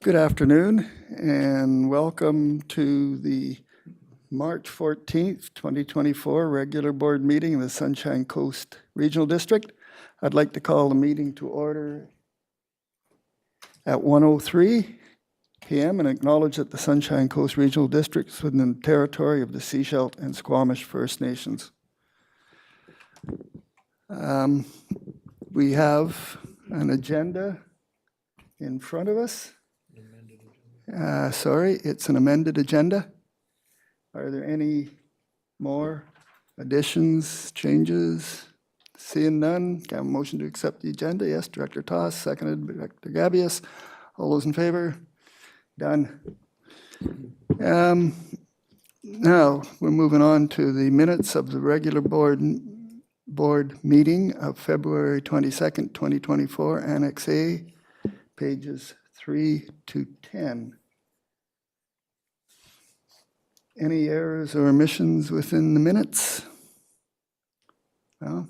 Good afternoon and welcome to the March 14th, 2024 regular board meeting of the Sunshine Coast Regional District. I'd like to call the meeting to order at 1:03 p.m. and acknowledge that the Sunshine Coast Regional District is within the territory of the Seashell and Squamish First Nations. We have an agenda in front of us. It's an amended agenda. Are there any more additions, changes? Seeing none, can I have a motion to accept the agenda? Yes, Director Toss, seconded by Director Gabius. All those in favor? Done. Now, we're moving on to the minutes of the regular board meeting of February 22nd, 2024, Annex A, pages 3 to 10. Any errors or omissions within the minutes? No?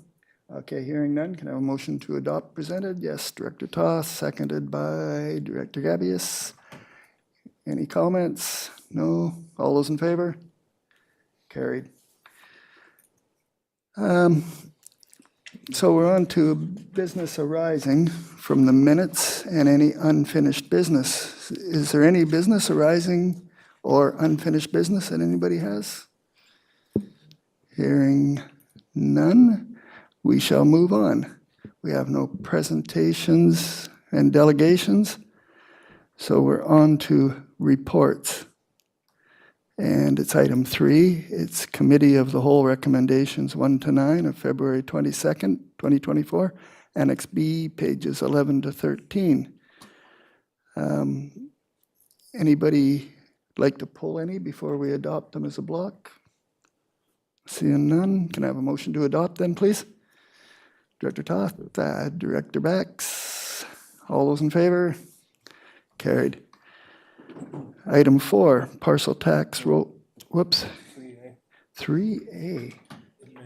Okay, hearing none, can I have a motion to adopt presented? Yes, Director Toss, seconded by Director Gabius. Any comments? No? All those in favor? Carried. So we're on to business arising from the minutes and any unfinished business. Is there any business arising or unfinished business that anybody has? Hearing none, we shall move on. We have no presentations and delegations, so we're on to reports. And it's item 3. It's Committee of the Whole Recommendations 1 to 9 of February 22nd, 2024, Annex B, pages 11 to 13. Anybody like to pull any before we adopt them as a block? Seeing none, can I have a motion to adopt then, please? Director Toth, Director Bax, all those in favor? Carried. Item 4, parcel tax roll. Whoops. 3A.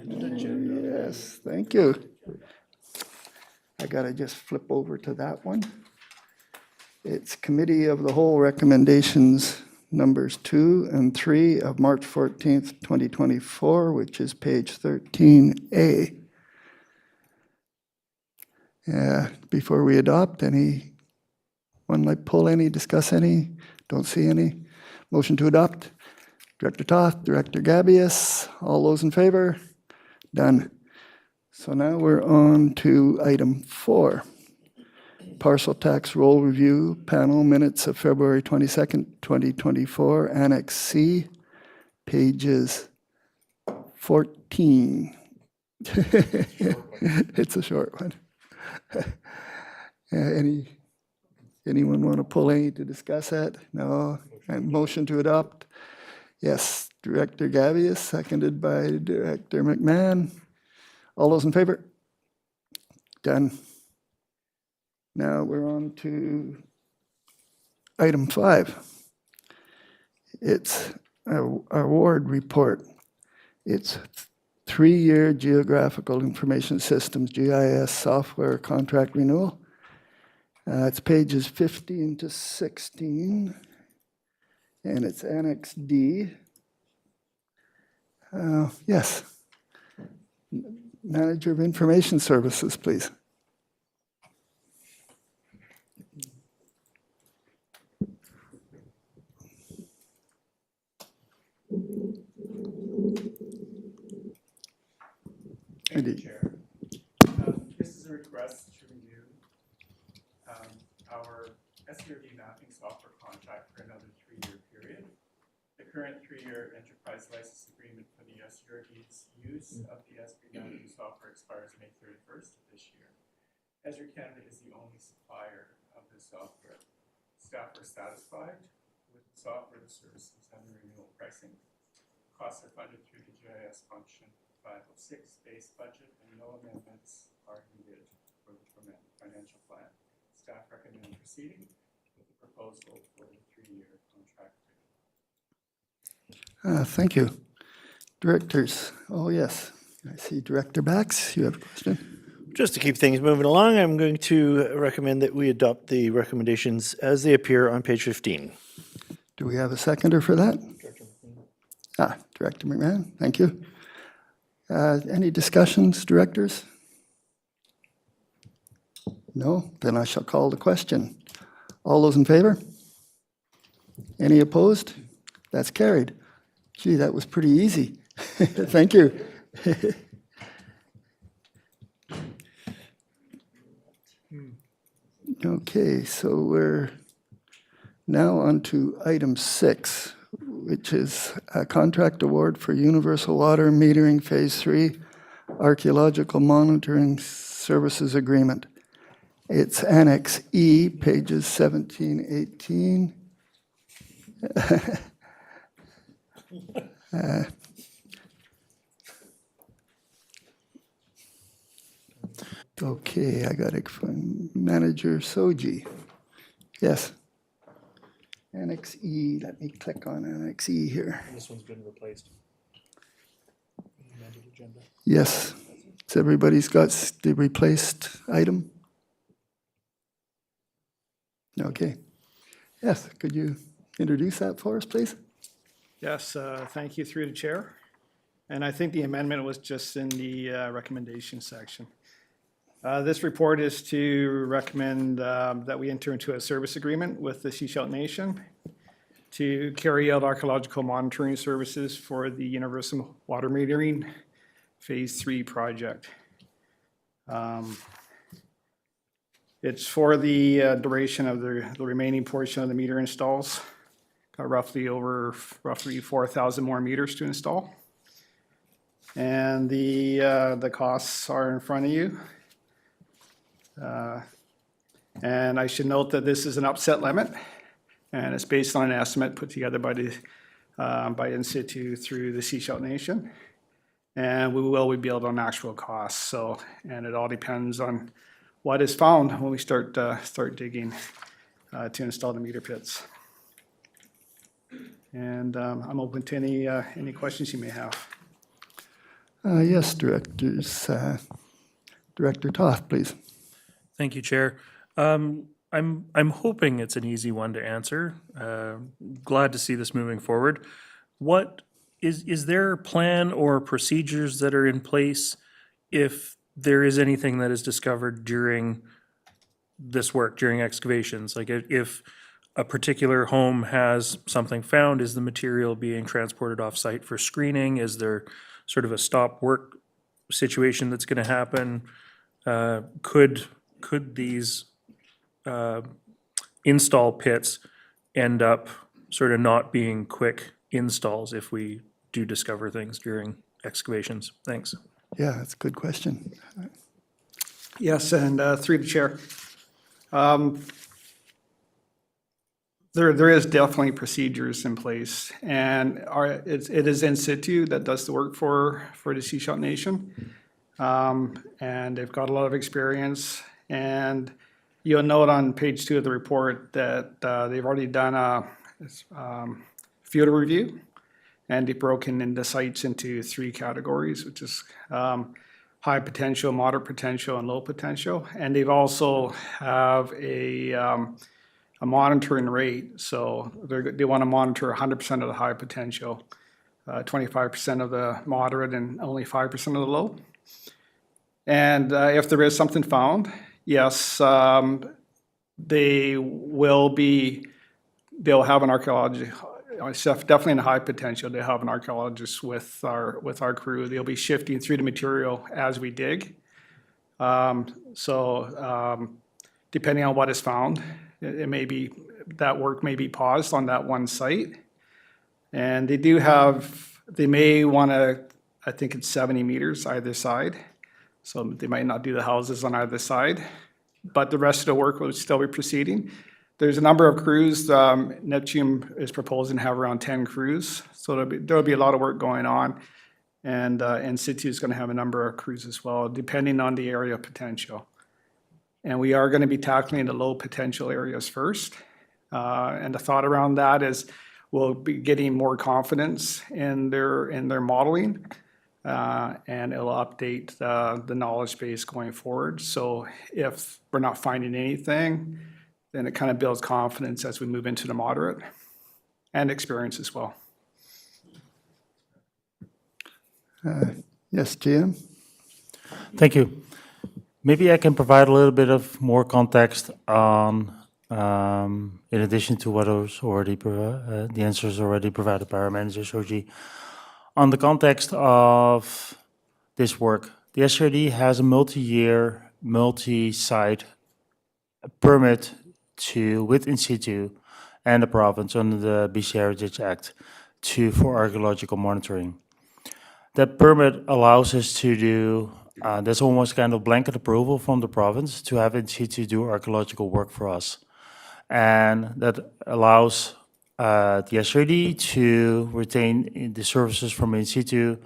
Yes, thank you. I got to just flip over to that one. It's Committee of the Whole Recommendations numbers 2 and 3 of March 14th, 2024, which is page 13A. Before we adopt, anyone like pull any, discuss any? Don't see any. Motion to adopt. Director Toth, Director Gabius, all those in favor? Done. So now we're on to item 4. Parcel tax roll review panel minutes of February 22nd, 2024, Annex C, pages 14. It's a short one. Anyone want to pull any to discuss that? No. And motion to adopt? Yes. Director Gabius, seconded by Director McMahon. All those in favor? Done. Now we're on to item 5. It's an award report. It's 3-year Geographical Information Systems, GIS software contract renewal. It's pages 15 to 16, and it's Annex D. Yes. Manager of Information Services, please. Thank you, Chair. This is a request to renew our SRD mapping software contract for another 3-year period. The current 3-year enterprise license agreement for the SRD's use of the SB mapping software expires May 31st of this year. Esri Canada is the only supplier of this software. Staff are satisfied with the software, the services, and the renewal pricing. Costs are funded through the GIS function 506 base budget, and no amendments are needed for the financial plan. Staff recommend proceeding with the proposal for the 3-year contract. Thank you. Directors. Oh, yes. I see Director Bax. You have a question? Just to keep things moving along, I'm going to recommend that we adopt the recommendations as they appear on page 15. Do we have a seconder for that? Director McMahon, thank you. Any discussions, directors? No? Then I shall call the question. All those in favor? Any opposed? That's carried. Gee, that was pretty easy. Thank you. Okay, so we're now on to item 6, which is a contract award for universal water metering phase 3 archaeological monitoring services agreement. It's Annex E, pages 17, 18. Okay, I got it from Manager Soji. Yes. Annex E, let me click on Annex E here. This one's been replaced. Amended agenda. Yes. So everybody's got the replaced item? Okay. Yes, could you introduce that for us, please? Yes, thank you through the chair. And I think the amendment was just in the recommendation section. This report is to recommend that we enter into a service agreement with the Sechelt Nation to carry out archaeological monitoring services for the universal water metering phase 3 project. It's for the duration of the remaining portion of the meter installs. Got roughly 4,000 more meters to install. And the costs are in front of you. And I should note that this is an upset limit, and it's based on an estimate put together by In Situ through the Sechelt Nation. And we will be billed on actual costs. So, and it all depends on what is found when we start digging to install the meter pits. And I'm open to any questions you may have. Yes, directors. Director Toth, please. Thank you, Chair. I'm hoping it's an easy one to answer. Glad to see this moving forward. What is there a plan or procedures that are in place if there is anything that is discovered during this work, during excavations? Like if a particular home has something found, is the material being transported off-site for screening? Is there sort of a stop work situation that's going to happen? Could these install pits end up sort of not being quick installs if we do discover things during excavations? Thanks. Yeah, that's a good question. Yes, and through the chair. There is definitely procedures in place, and it is In Situ that does the work for the Sechelt Nation. And they've got a lot of experience, and you'll note on page 2 of the report that they've already done a field review, and they've broken into sites into 3 categories, which is high potential, moderate potential, and low potential. And they've also have a monitoring rate, so they want to monitor 100% of the high potential, 25% of the moderate, and only 5% of the low. And if there is something found, yes, they'll have an archaeologist, definitely in high potential, they'll have an archaeologist with our crew. They'll be shifting through the material as we dig. Depending on what is found, it may be, that work may be paused on that one site. And they may want to, I think it's 70 meters either side. So they might not do the houses on either side, but the rest of the work will still be proceeding. There's a number of crews. Neptune is proposing to have around 10 crews. So there'll be a lot of work going on. And In Situ is going to have a number of crews as well, depending on the area of potential. And we are going to be tackling the low potential areas first. And the thought around that is we'll be getting more confidence in their modeling. and it'll update the knowledge base going forward. So if we're not finding anything, then it kind of builds confidence as we move into the moderate and experience as well. Yes, Jim? Thank you. Maybe I can provide a little bit of more context on, in addition to what was already, the answers already provided by our manager, Shoji. On the context of this work, the SRD has a multi-year, multi-site permit with in situ and the province under the BC Heritage Act for archaeological monitoring. That permit allows us to do, that's almost kind of blanket approval from the province to have in situ do archaeological work for us. And that allows the SRD to retain the services from in situ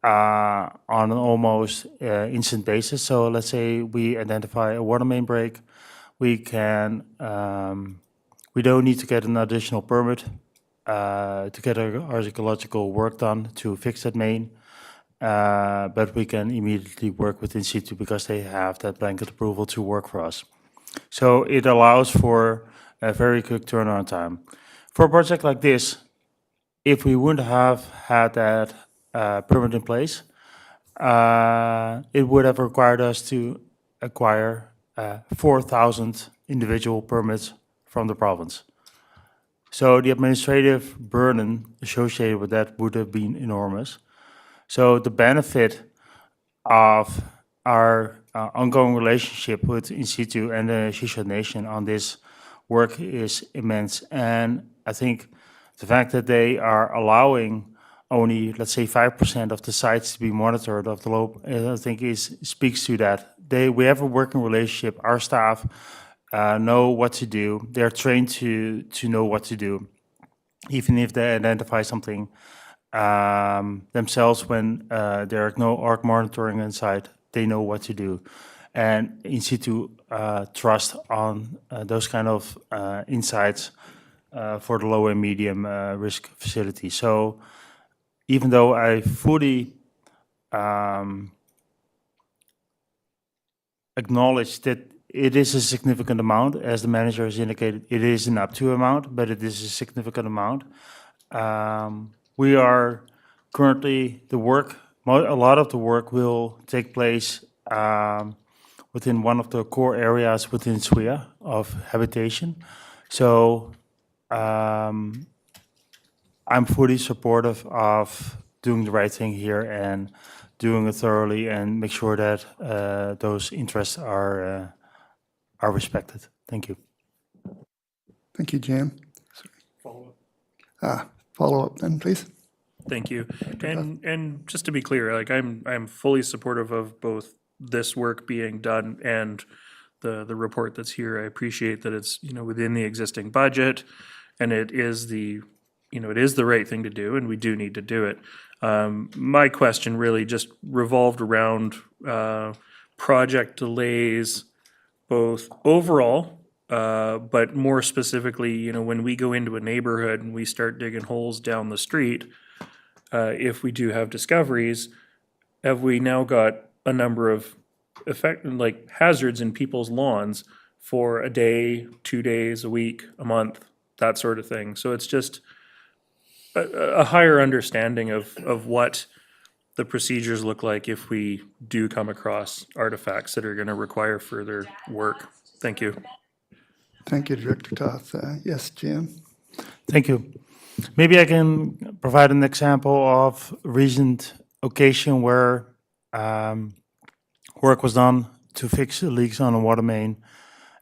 on an almost instant basis. So let's say we identify a water main break, we can, we don't need to get an additional permit to get our archaeological work done to fix that main. But we can immediately work with in situ because they have that blanket approval to work for us. So it allows for a very quick turnaround time. For a project like this, if we wouldn't have had that permit in place, it would have required us to acquire 4,000 individual permits from the province. So the administrative burden associated with that would have been enormous. So the benefit of our ongoing relationship with in situ and the Shisha Nation on this work is immense. And I think the fact that they are allowing only, let's say, 5% of the sites to be monitored of the globe, I think speaks to that. We have a working relationship. Our staff know what to do. They're trained to know what to do, even if they identify something themselves when there are no ARC monitoring inside, they know what to do. And in situ trust on those kind of insights for the low and medium risk facility. So even though I fully acknowledge that it is a significant amount, as the manager has indicated, it is an up to amount, but it is a significant amount. We are currently, a lot of the work will take place within one of the core areas within SWIA of habitation. So I'm fully supportive of doing the right thing here and doing it thoroughly and make sure that those interests are respected. Thank you. Thank you, Jim. Follow-up. Follow up then, please. Thank you. And just to be clear, like I'm fully supportive of both this work being done and the report that's here. I appreciate that it's, within the existing budget, and it is the right thing to do, and we do need to do it. My question really just revolved around project delays, both overall, but more specifically, when we go into a neighborhood and we start digging holes down the street, if we do have discoveries, have we now got a number of hazards in people's lawns for a day, 2 days, a week, a month, that sort of thing. So it's just a higher understanding of what the procedures look like if we do come across artifacts that are going to require further work. Thank you. Thank you, Director Toth. Yes, Jim? Thank you. Maybe I can provide an example of recent occasion where work was done to fix leaks on a water main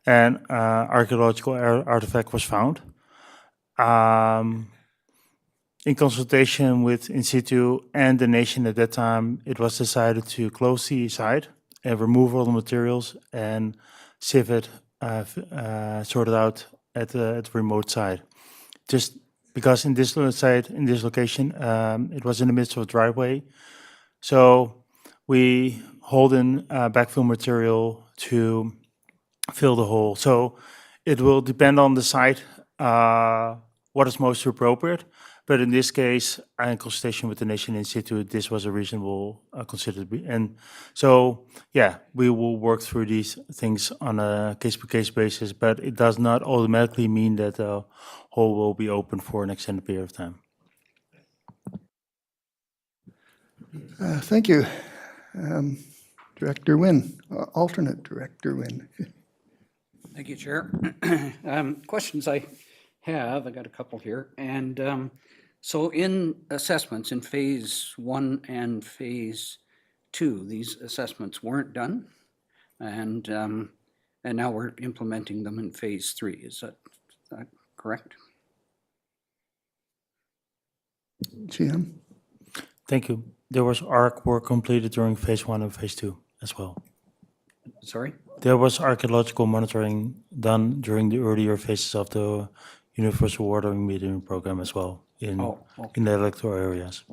and archaeological artifact was found. In consultation with in situ and the nation at that time, it was decided to close the site and remove all the materials and sieve it, sort it out at the remote site. Just because in this site, in this location, it was in the midst of a driveway. So we hauled in backfill material to fill the hole. So it will depend on the site what is most appropriate. But in this case, in consultation with the Nation Institute, this was a reasonable considered. And so, yeah, we will work through these things on a case-by-case basis, but it does not automatically mean that the hole will be open for an extended period of time. Thank you. Director Wynn, alternate Director Wynn. Thank you, Chair. Questions I have, I got a couple here. And so in assessments in phase 1 and phase 2, these assessments weren't done. And now we're implementing them in phase 3. Is that correct? GM. Thank you. There was ARC work completed during phase 1 and phase 2 as well. Sorry? There was archaeological monitoring done during the earlier phases of the Universal Watering Metering Program as well in the electoral areas.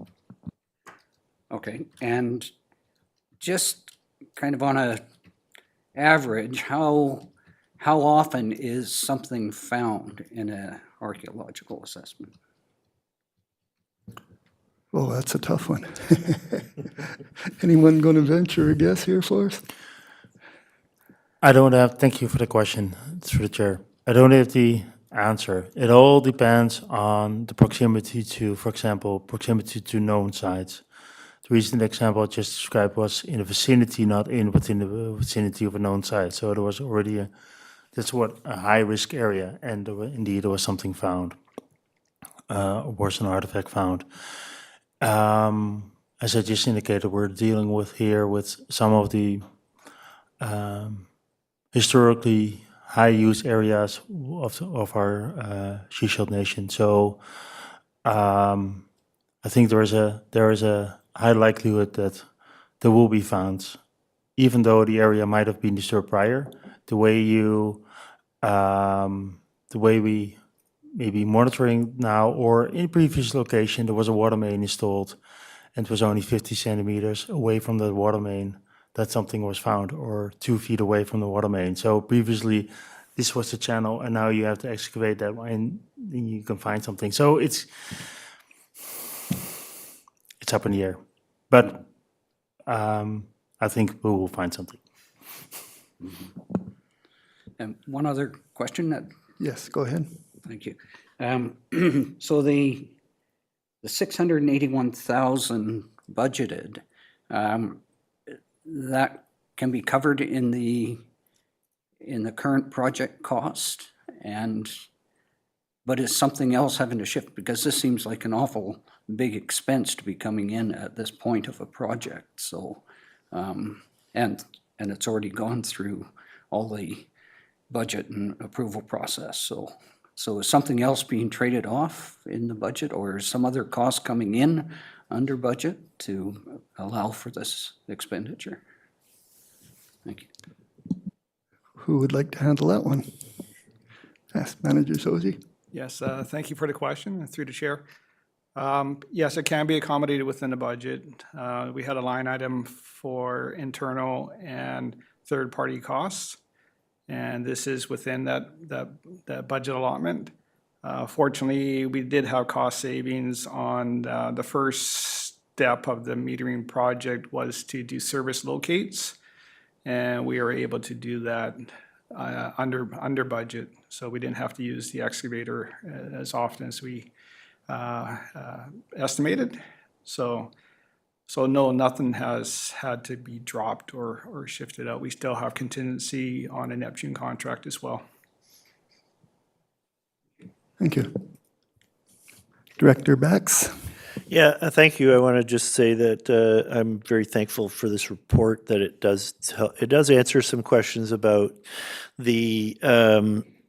Okay. And just kind of on a average, how often is something found in an archaeological assessment? Oh, that's a tough one. Anyone going to venture a guess here for us? Thank you for the question, through the chair. I don't have the answer. It all depends on the proximity to, for example, proximity to known sites. The recent example I just described was in the vicinity, not within the vicinity of a known site. So there was already a high-risk area, and indeed there was something found, was an artifact found. As I just indicated, we're dealing with some of the historically high-use areas of our Seychelles nation. So I think there is a high likelihood that there will be found, even though the area might have been disturbed prior. The way we may be monitoring now, or in previous location, there was a water main installed, and it was only 50 centimeters away from the water main that something was found, or 2 feet away from the water main. So previously, this was the channel, and now you have to excavate that one, and then you can find something. So it's up in the air, but I think we will find something. And one other question that. Yes, go ahead. Thank you. So the 681,000 budgeted, that can be covered in the current project cost, but is something else having to shift? Because this seems like an awful big expense to be coming in at this point of a project. So, and it's already gone through all the budget and approval process. So is something else being traded off in the budget, or is some other cost coming in under budget to allow for this expenditure? Thank you. Who would like to handle that one? Yes, Manager Soji. Yes, thank you for the question, through the chair. Yes, it can be accommodated within the budget. We had a line item for internal and third-party costs, and this is within that budget allotment. Fortunately, we did have cost savings on the first step of the metering project was to do service locates, and we were able to do that under budget, so we didn't have to use the excavator as often as we estimated. So no, nothing has had to be dropped or shifted out. We still have contingency on a Neptune contract as well. Thank you. Director Bax. Yeah, thank you. I want to just say that I'm very thankful for this report, that it does answer some questions about the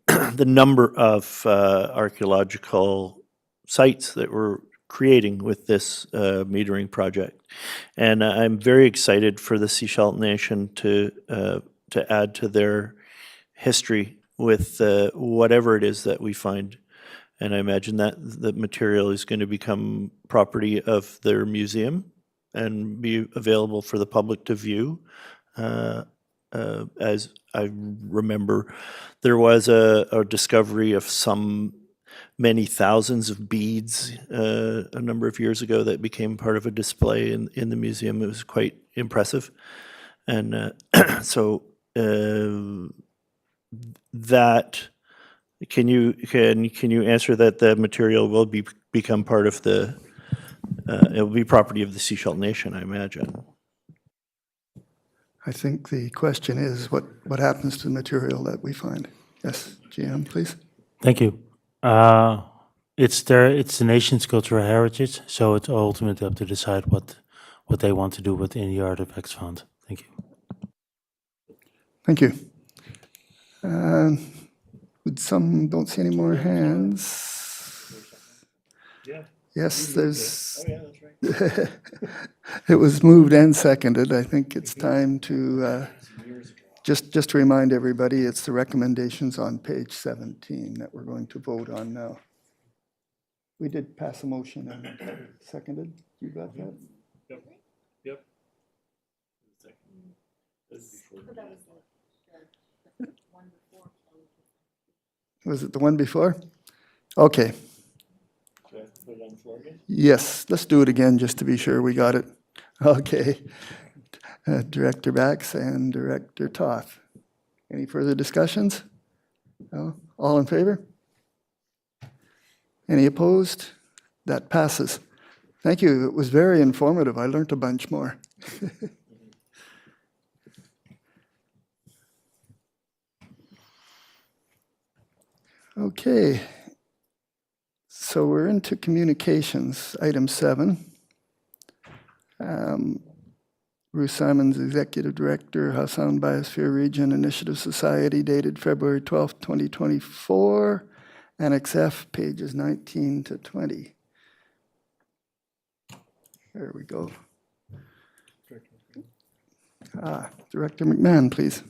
the number of archaeological sites that we're creating with this metering project. And I'm very excited for the Seychelles Nation to add to their history with whatever it is that we find. And I imagine that the material is going to become property of their museum and be available for the public to view. As I remember, there was a discovery of some many thousands of beads a number of years ago that became part of a display in the museum. It was quite impressive. And that, can you answer that the material will become part of the, it will be property of the Sechelt Nation, I imagine? I think the question is what happens to the material that we find? Yes, GM, please. Thank you. It's the nation's cultural heritage, so it's ultimately up to decide what they want to do within the artifacts fund. Thank you. Thank you. Don't see any more hands. Yes, there's. It was moved and seconded. I think it's time to, just to remind everybody, it's the recommendations on page 17 that we're going to vote on now. We did pass a motion and seconded. You got that? Yep. Was it the one before? Okay. Yes, let's do it again just to be sure we got it. Okay. Director Bax and Director Toth. Any further discussions? No? All in favor? Any opposed? That passes. Thank you. It was very informative. I learned a bunch more. Okay. So we're into communications, item 7. Bruce Simons, Executive Director, Howe Sound Biosphere Region Initiative Society, dated February 12th, 2024. Annex F, pages 19 to 20. There we go. Director McMahon, please.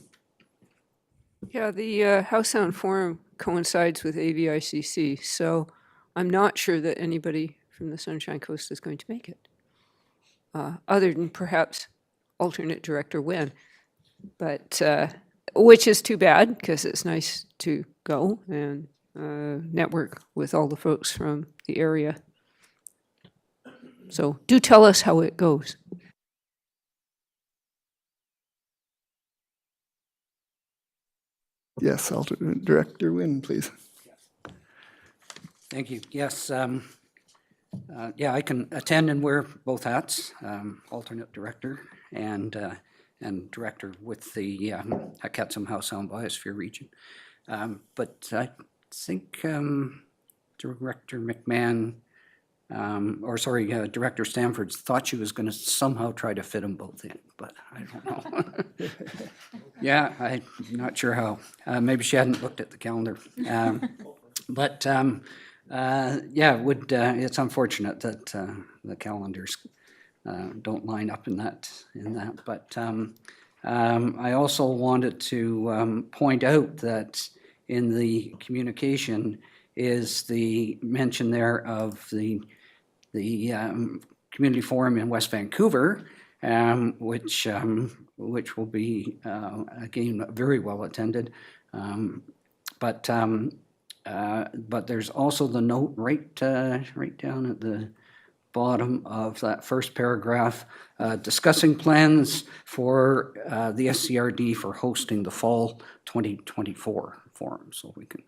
Yeah, the Howe Sound Forum coincides with AVICC, so I'm not sure that anybody from the Sunshine Coast is going to make it, other than perhaps alternate director Wynn, but which is too bad because it's nice to go and network with all the folks from the area. So do tell us how it goes. Yes, alternate director Wynn, please. Thank you. Yes, yeah, I can attend and wear both hats, alternate director and director with the Haketsum Howe Sound Biosphere Region. But I think Director McMahon, Director Stanford thought she was going to somehow try to fit them both in, but I don't know. Yeah, I'm not sure how. Maybe she hadn't looked at the calendar. But yeah, it's unfortunate that the calendars don't line up in that. But I also wanted to point out that in the communication is the mention there of the community forum in West Vancouver, which will be again very well attended. But there's also the note right down at the bottom of that first paragraph, discussing plans for the SCRD for hosting the fall 2024 forum. So we can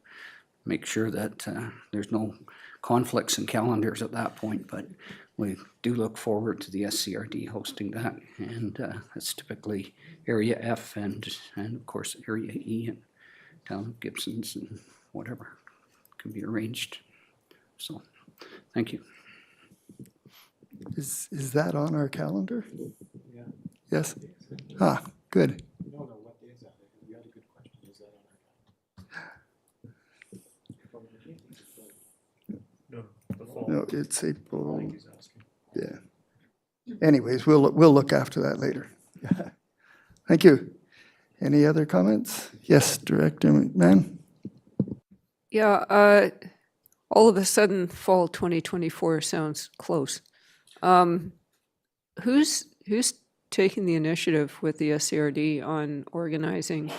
make sure that there's no conflicts in calendars at that point, but we do look forward to the SCRD hosting that, and it's typically Area F and of course Area E and Town of Gibsons and whatever can be arranged. So, thank you. Is that on our calendar? Yeah. Yes? Good. We don't know what day is that. You had a good question. Is that on our calendar? No, it's April. He's asking. Yeah. Anyways, we'll look after that later. Thank you. Any other comments? Yes, Director McMahon? Yeah, all of a sudden, fall 2024 sounds close. Who's taking the initiative with the SCRD on organizing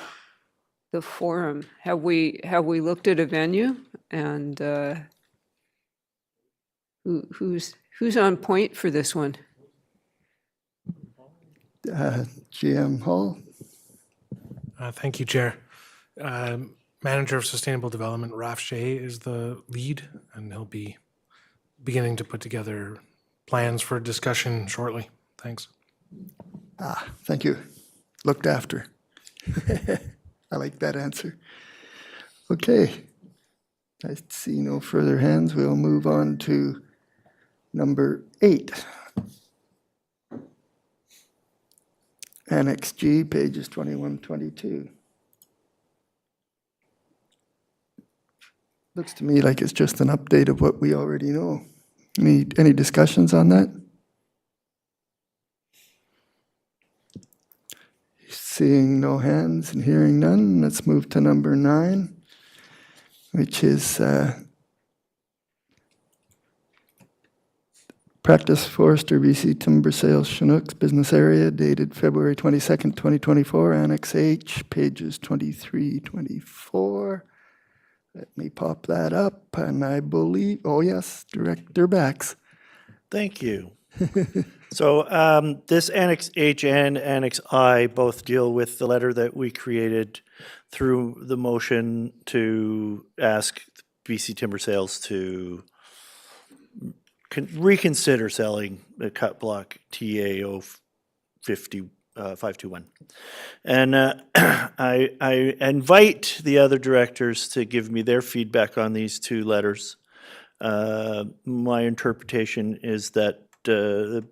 the forum? Have we looked at a venue And who's on point for this one? GM Hall? Thank you, Chair. Manager of Sustainable Development, Raf Shea, is the lead, and he'll be beginning to put together plans for discussion shortly. Thanks. Thank you. Looked after. I like that answer. Okay. I see no further hands. We'll move on to number 8. Annex G, pages 21, 22. Looks to me like it's just an update of what we already know. Any discussions on that? Seeing no hands and hearing none, let's move to number 9, which is Practice Forester BC Timber Sales Chinooks Business Area dated February 22nd, 2024, Annex H, pages 23, 24. Let me pop that up, and I believe, oh yes, Director Bax. Thank you. So this Annex H and Annex I both deal with the letter that we created through the motion to ask BC Timber Sales to reconsider selling the cut block TAO 521. And I invite the other directors to give me their feedback on these two letters. My interpretation is that the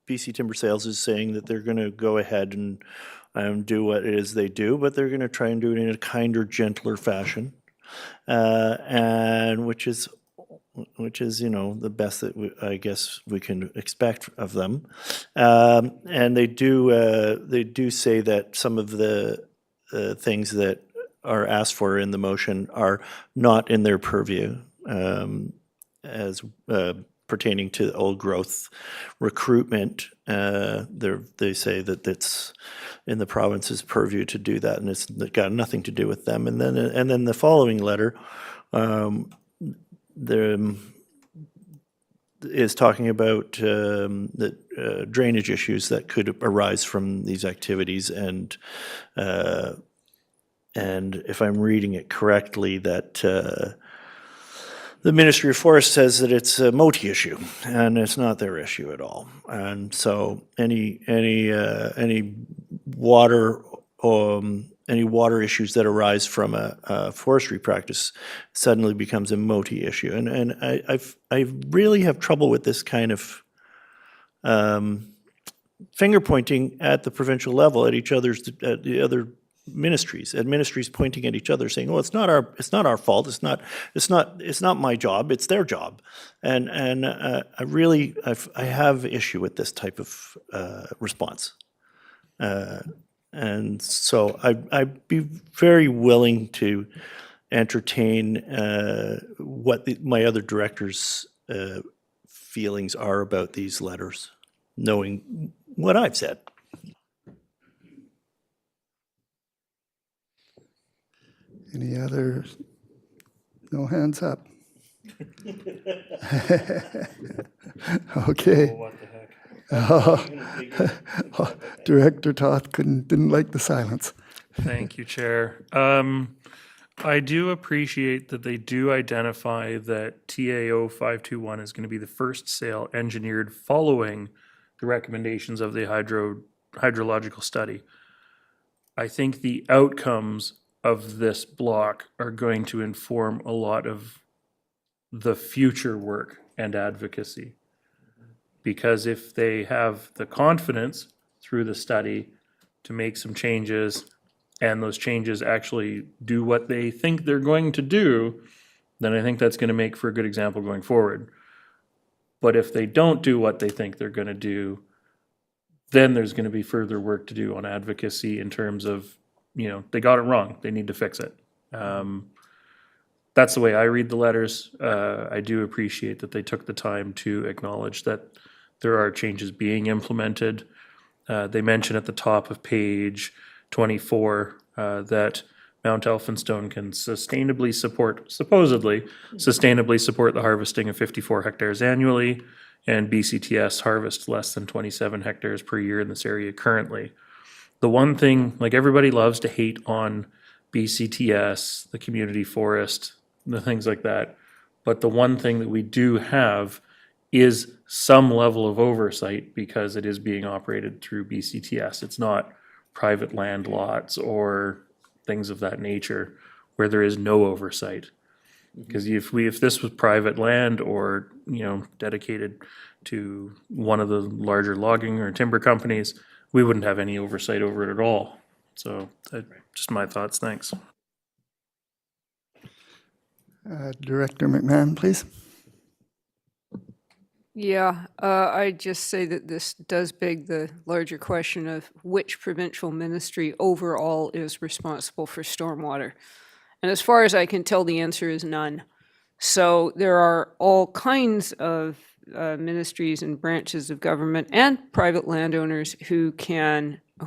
BC Timber Sales is saying that they're going to go ahead and do what it is they do, but they're going to try and do it in a kinder, gentler fashion, and which is the best that I guess we can expect of them. And they do say that some of the things that are asked for in the motion are not in their purview, as pertaining to old growth recruitment. They say that it's in the province's purview to do that, and it's got nothing to do with them. And then the following letter is talking about the drainage issues that could arise from these activities, and if I'm reading it correctly, that the Ministry of Forest says that it's a MOTI issue, and it's not their issue at all. And so any water issues that arise from a forestry practice suddenly becomes a MOTI issue. And I really have trouble with this kind of finger pointing at the provincial level at the other ministries pointing at each other, saying, "Oh, it's not our fault. It's not my job. It's their job." And I have issue with this type of response. And so I'd be very willing to entertain what my other directors' feelings are about these letters, knowing what I've said. Any other? No hands up. Okay. Director Toth didn't like the silence. Thank you, Chair. I do appreciate that they do identify that TAO 521 is going to be the first sale engineered following the recommendations of the hydrological study. I think the outcomes of this block are going to inform a lot of the future work and advocacy. Because if they have the confidence through the study to make some changes, and those changes actually do what they think they're going to do, then I think that's going to make for a good example going forward. But if they don't do what they think they're going to do, then there's going to be further work to do on advocacy in terms of, they got it wrong, they need to fix it. That's the way I read the letters. I do appreciate that they took the time to acknowledge that there are changes being implemented. They mention at the top of page 24 that Mount Elphinstone can supposedly sustainably support the harvesting of 54 hectares annually, and BCTS harvests less than 27 hectares per year in this area currently. The one thing, like everybody loves to hate on BCTS, the community forest, the things like that, but the one thing that we do have is some level of oversight because it is being operated through BCTS. It's not private land lots or things of that nature where there is no oversight. Because if this was private land or, dedicated to one of the larger logging or timber companies, we wouldn't have any oversight over it at all. So just my thoughts, thanks. Director McMahon, please. Yeah, I'd just say that this does beg the larger question of which provincial ministry overall is responsible for stormwater. And as far as I can tell, the answer is none. So there are all kinds of ministries and branches of government and private landowners who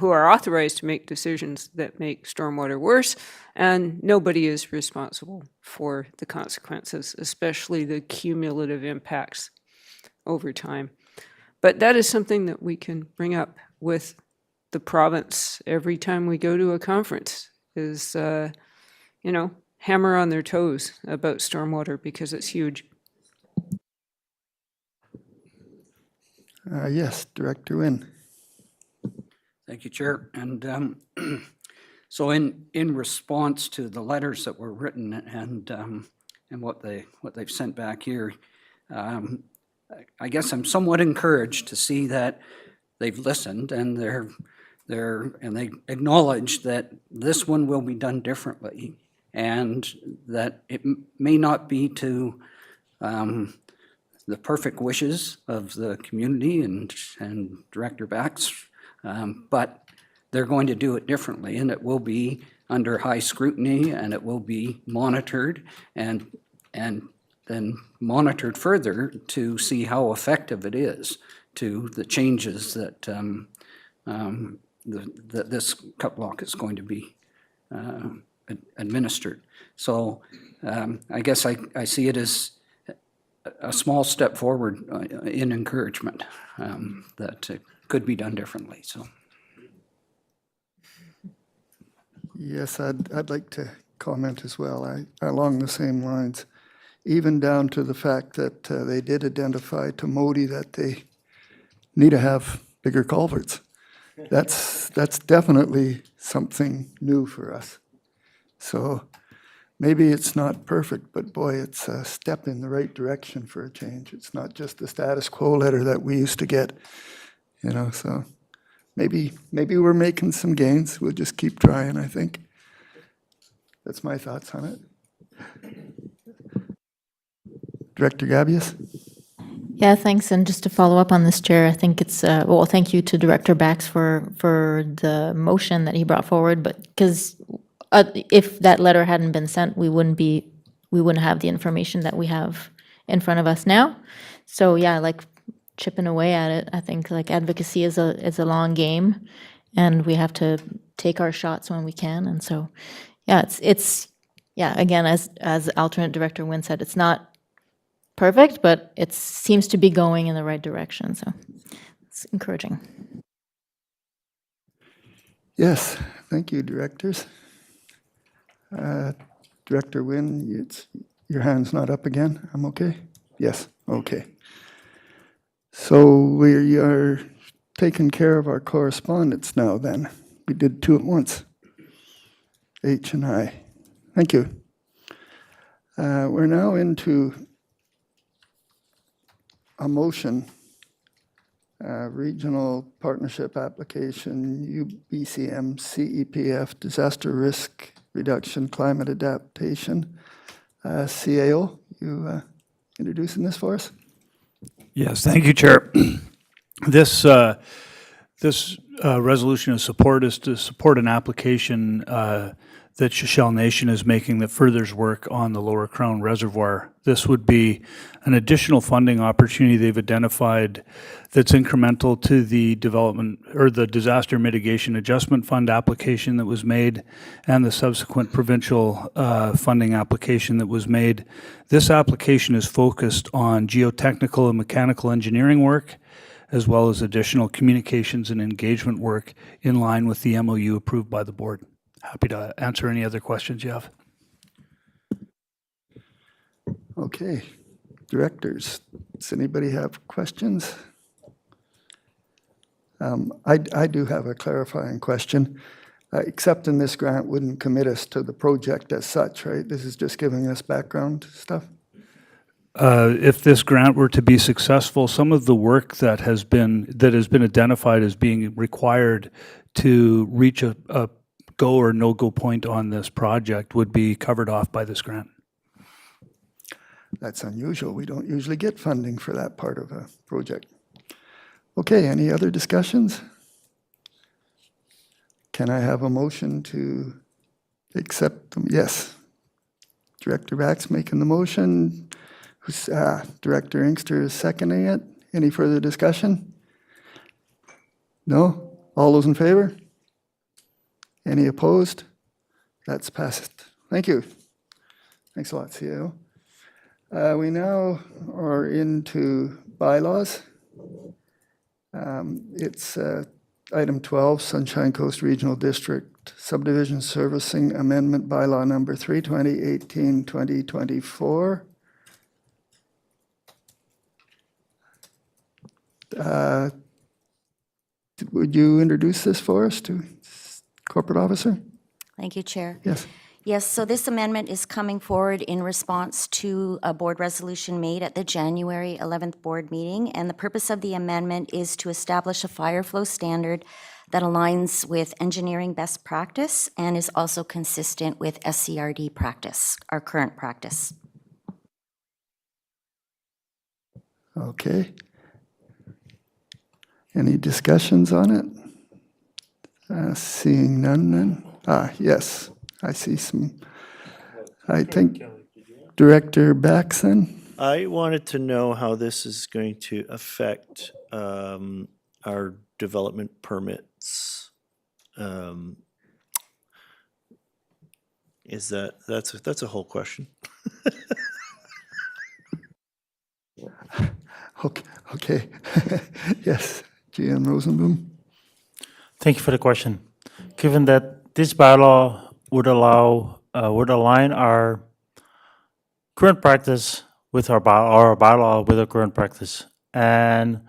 are authorized to make decisions that make stormwater worse, and nobody is responsible for the consequences, especially the cumulative impacts over time. But that is something that we can bring up with the province every time we go to a conference, is, hammer on their toes about stormwater because it's huge. Yes, Director Wynne. Thank you, Chair. And so in response to the letters that were written and what they've sent back here, I guess I'm somewhat encouraged to see that they've listened and they acknowledge that this one will be done differently, and that it may not be to the perfect wishes of the community and Director Bax, but they're going to do it differently, and it will be under high scrutiny, and it will be monitored and then monitored further to see how effective it is to the changes that that this cut block is going to be administered. So I guess I see it as a small step forward in encouragement that it could be done differently. So. Yes, I'd like to comment as well. Along the same lines, even down to the fact that they did identify to Modi that they need to have bigger culverts. That's definitely something new for us. So maybe it's not perfect, but boy, it's a step in the right direction for a change. It's not just the status quo letter that we used to get, so maybe we're making some gains. We'll just keep trying, I think. That's my thoughts on it. Director Gabius? Yeah, thanks. And just to follow up on this, Chair, I think it's, thank you to Director Bax for the motion that he brought forward, but because if that letter hadn't been sent, we wouldn't have the information that we have in front of us now. So yeah, like chipping away at it, I think like advocacy is a long game, and we have to take our shots when we can. And so, yeah, it's again, as alternate Director Wynne said, it's not perfect, but it seems to be going in the right direction. So it's encouraging. Yes, thank you, directors. Director Wynne, your hand's not up again. I'm okay? Yes, okay. So we are taking care of our correspondence now then. We did two at once. H and I. Thank you. We're now into a motion, regional partnership application, UBCM CEPF, disaster risk reduction, climate adaptation. CAO, you introducing this for us? Yes, thank you, Chair. This resolution of support is to support an application that Shell Nation is making that furthers work on the Lower Crown Reservoir. This would be an additional funding opportunity they've identified that's incremental to the development or the Disaster Mitigation Adjustment Fund application that was made and the subsequent provincial funding application that was made. This application is focused on geotechnical and mechanical engineering work, as well as additional communications and engagement work in line with the MOU approved by the board. Happy to answer any other questions you have. Okay, directors, does anybody have questions? I do have a clarifying question. Accepting this grant wouldn't commit us to the project as such, right? This is just giving us background stuff? If this grant were to be successful, some of the work that has been identified as being required to reach a go or no-go point on this project would be covered off by this grant. That's unusual. We don't usually get funding for that part of a project. Okay, any other discussions? Can I have a motion to accept them? Yes. Director Bax making the motion. Director Inkster is seconding it. Any further discussion? No? All those in favor? Any opposed? That's passed. Thank you. Thanks a lot, CAO. We now are into bylaws. It's item 12, Sunshine Coast Regional District Subdivision Servicing Amendment Bylaw Number 3, 2018-2024. Would you introduce this for us to Corporate Officer? Thank you, Chair. Yes. Yes, so this amendment is coming forward in response to a board resolution made at the January 11th board meeting, and the purpose of the amendment is to establish a fire flow standard that aligns with engineering best practice and is also consistent with SCRD practice, our current practice. Okay. Any discussions on it? Seeing none then? Yes, I see some. I think Director Baxen. I wanted to know how this is going to affect our development permits. That's a whole question. Okay. Yes, GM Rosenboom. Thank you for the question. Given that this bylaw would align our current practice with our bylaw with our current practice, and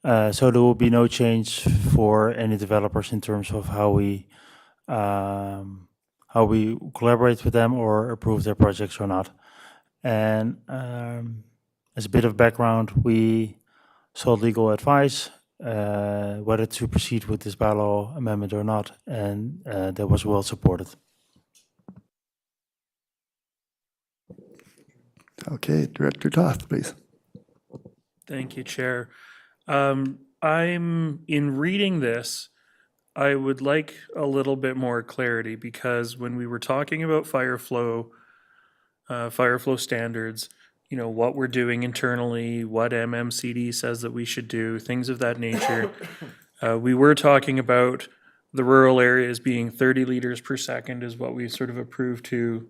so there will be no change for any developers in terms of how we collaborate with them or approve their projects or not. And as a bit of background, we sought legal advice whether to proceed with this bylaw amendment or not, and that was well supported. Okay, Director Toth, please. Thank you, Chair. I'm in reading this, I would like a little bit more clarity, because when we were talking about fire flow standards, you know, what we're doing internally, what MMCD says that we should do, things of that nature. We were talking about the rural areas being 30 liters per second is what we sort of approved to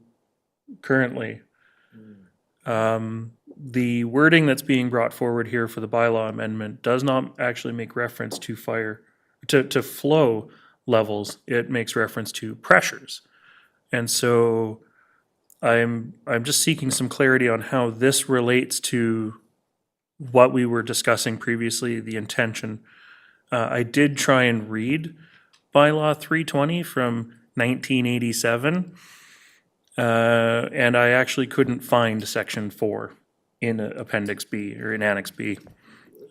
currently. The wording that's being brought forward here for the bylaw amendment does not actually make reference to to flow levels. It makes reference to pressures. And so I'm just seeking some clarity on how this relates to what we were discussing previously, the intention. I did try and read bylaw 320 from 1987, and I actually couldn't find section 4 in Appendix B or in Annex B.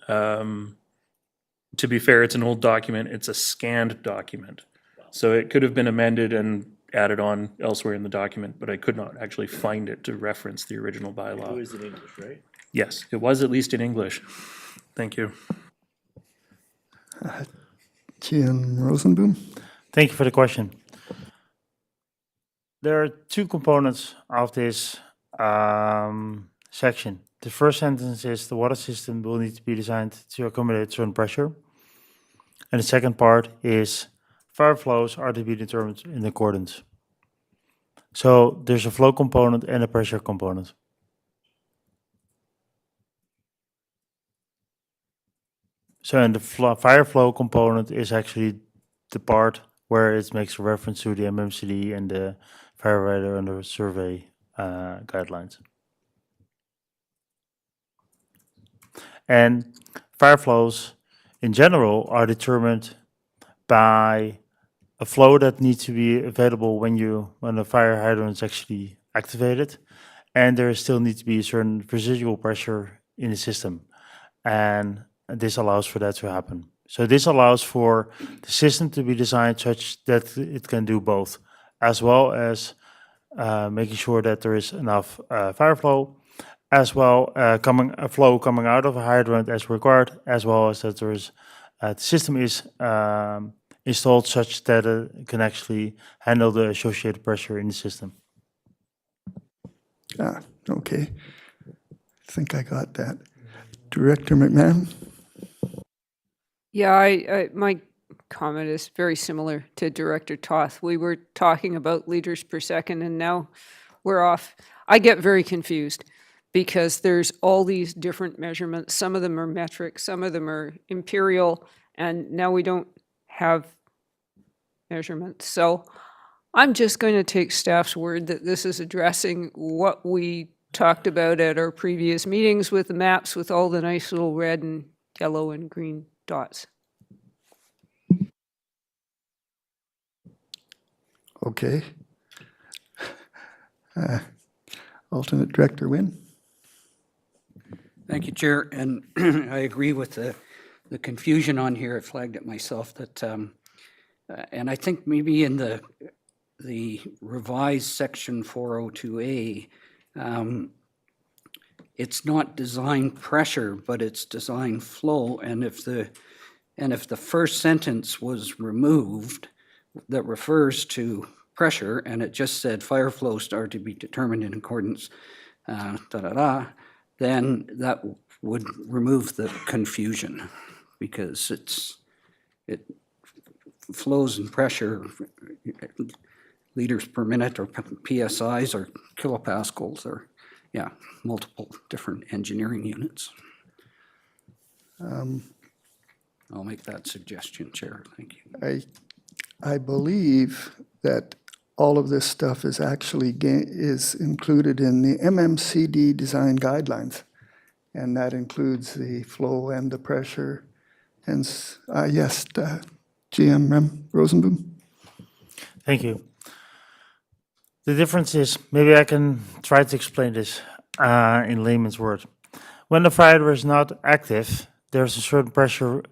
To be fair, it's an old document. It's a scanned document. So it could have been amended and added on elsewhere in the document, but I could not actually find it to reference the original bylaw. It was in English, right? Yes, it was at least in English. Thank you. GM Rosenboom. Thank you for the question. There are two components of this section. The first sentence is the water system will need to be designed to accommodate certain pressure. And the second part is fire flows are to be determined in accordance. So there's a flow component and a pressure component. So and the fire flow component is actually the part where it makes a reference to the MMCD and the firefighter under survey guidelines. And fire flows in general are determined by a flow that needs to be available when the fire hydrant is actually activated, and there still needs to be a certain residual pressure in the system, and this allows for that to happen. So this allows for the system to be designed such that it can do both, as well as making sure that there is enough fire flow, as well a flow coming out of a hydrant as required, as well as that there is the system is installed such that it can actually handle the associated pressure in the system. Okay. I think I got that. Director McMahon? Yeah, my comment is very similar to Director Toth. We were talking about liters per second, and now we're off. I get very confused because there's all these different measurements. Some of them are metric, some of them are imperial, and now we don't have measurements. So I'm just going to take staff's word that this is addressing what we talked about at our previous meetings with the maps with all the nice little red and yellow and green dots. Okay. Alternate Director Wynne? Thank you, Chair, and I agree with the confusion on here. I flagged it myself that, and I think maybe in the revised section 402A, it's not design pressure, but it's design flow. And if the first sentence was removed that refers to pressure, and it just said fire flows are to be determined in accordance, then that would remove the confusion, because it flows and pressure, liters per minute or PSIs or kilopascals or, yeah, multiple different engineering units. I'll make that suggestion, Chair. Thank you. I believe that all of this stuff is actually is included in the MMCD design guidelines, and that includes the flow and the pressure. Hence, yes, GM Rem Rosenboom. Thank you. The difference is, maybe I can try to explain this in layman's words. When the fire is not active, there's a certain pressure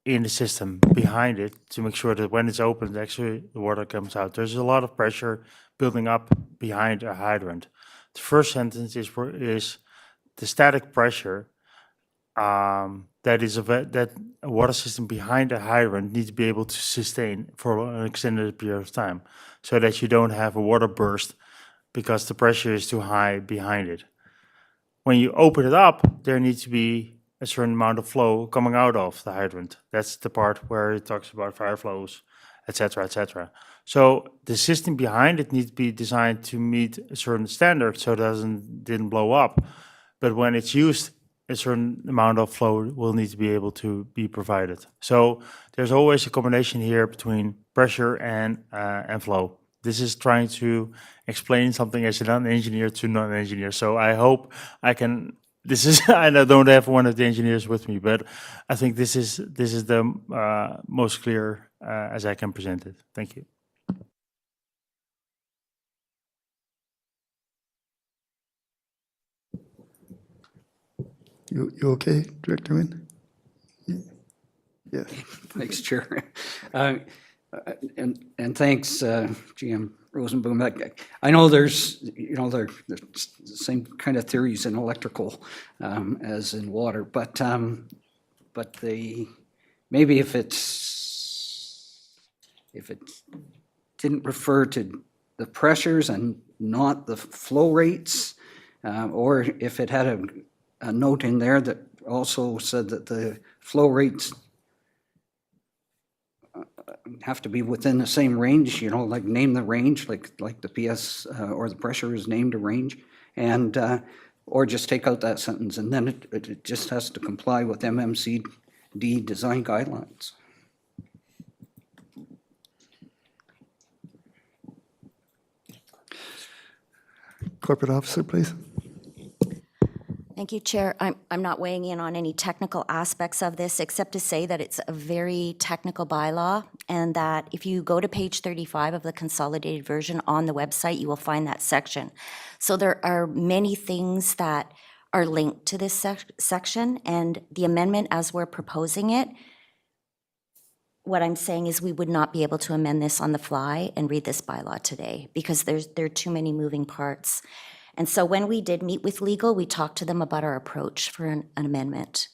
in the system behind it to make sure that when it's opened, actually the water comes out. There's a lot of pressure building up behind a hydrant. The first sentence is the static pressure that a water system behind a hydrant needs to be able to sustain for an extended period of time, so that you don't have a water burst because the pressure is too high behind it. When you open it up, there needs to be a certain amount of flow coming out of the hydrant. That's the part where it talks about fire flows, etc., etc. So the system behind it needs to be designed to meet a certain standard so it didn't blow up. But when it's used, a certain amount of flow will need to be able to be provided. So there's always a combination here between pressure and flow. This is trying to explain something as a non-engineer to non-engineer. So I hope I can. I don't have one of the engineers with me, but I think this is the most clear as I can present it. Thank you. You okay, Director Wynne? Yes. Thanks, Chair. And thanks, GM Rosenboom. I know there's the same kind of theories in electrical as in water, but maybe if it didn't refer to the pressures and not the flow rates. Or if it had a note in there that also said that the flow rates have to be within the same range, you know, like name the range, like the PS or the pressure is named a range, and or just take out that sentence, and then it just has to comply with MMCD design guidelines. Corporate Officer, please. Thank you, Chair. I'm not weighing in on any technical aspects of this, except to say that it's a very technical bylaw, and that if you go to page 35 of the consolidated version on the website, you will find that section. So there are many things that are linked to this section, and the amendment as we're proposing it, what I'm saying is we would not be able to amend this on the fly and read this bylaw today, because there are too many moving parts. And so when we did meet with legal, we talked to them about our approach for an amendment,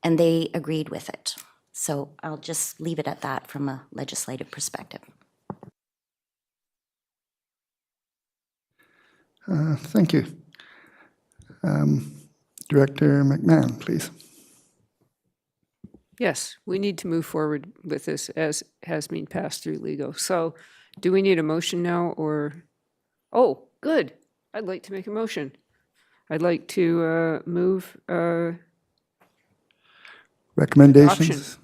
and they agreed with it. So I'll just leave it at that from a legislative perspective. Thank you. Director McMahon, please. Yes, we need to move forward with this as has been passed through legal. So do we need a motion now or? Oh, good. I'd like to make a motion. I'd like to move Recommendations?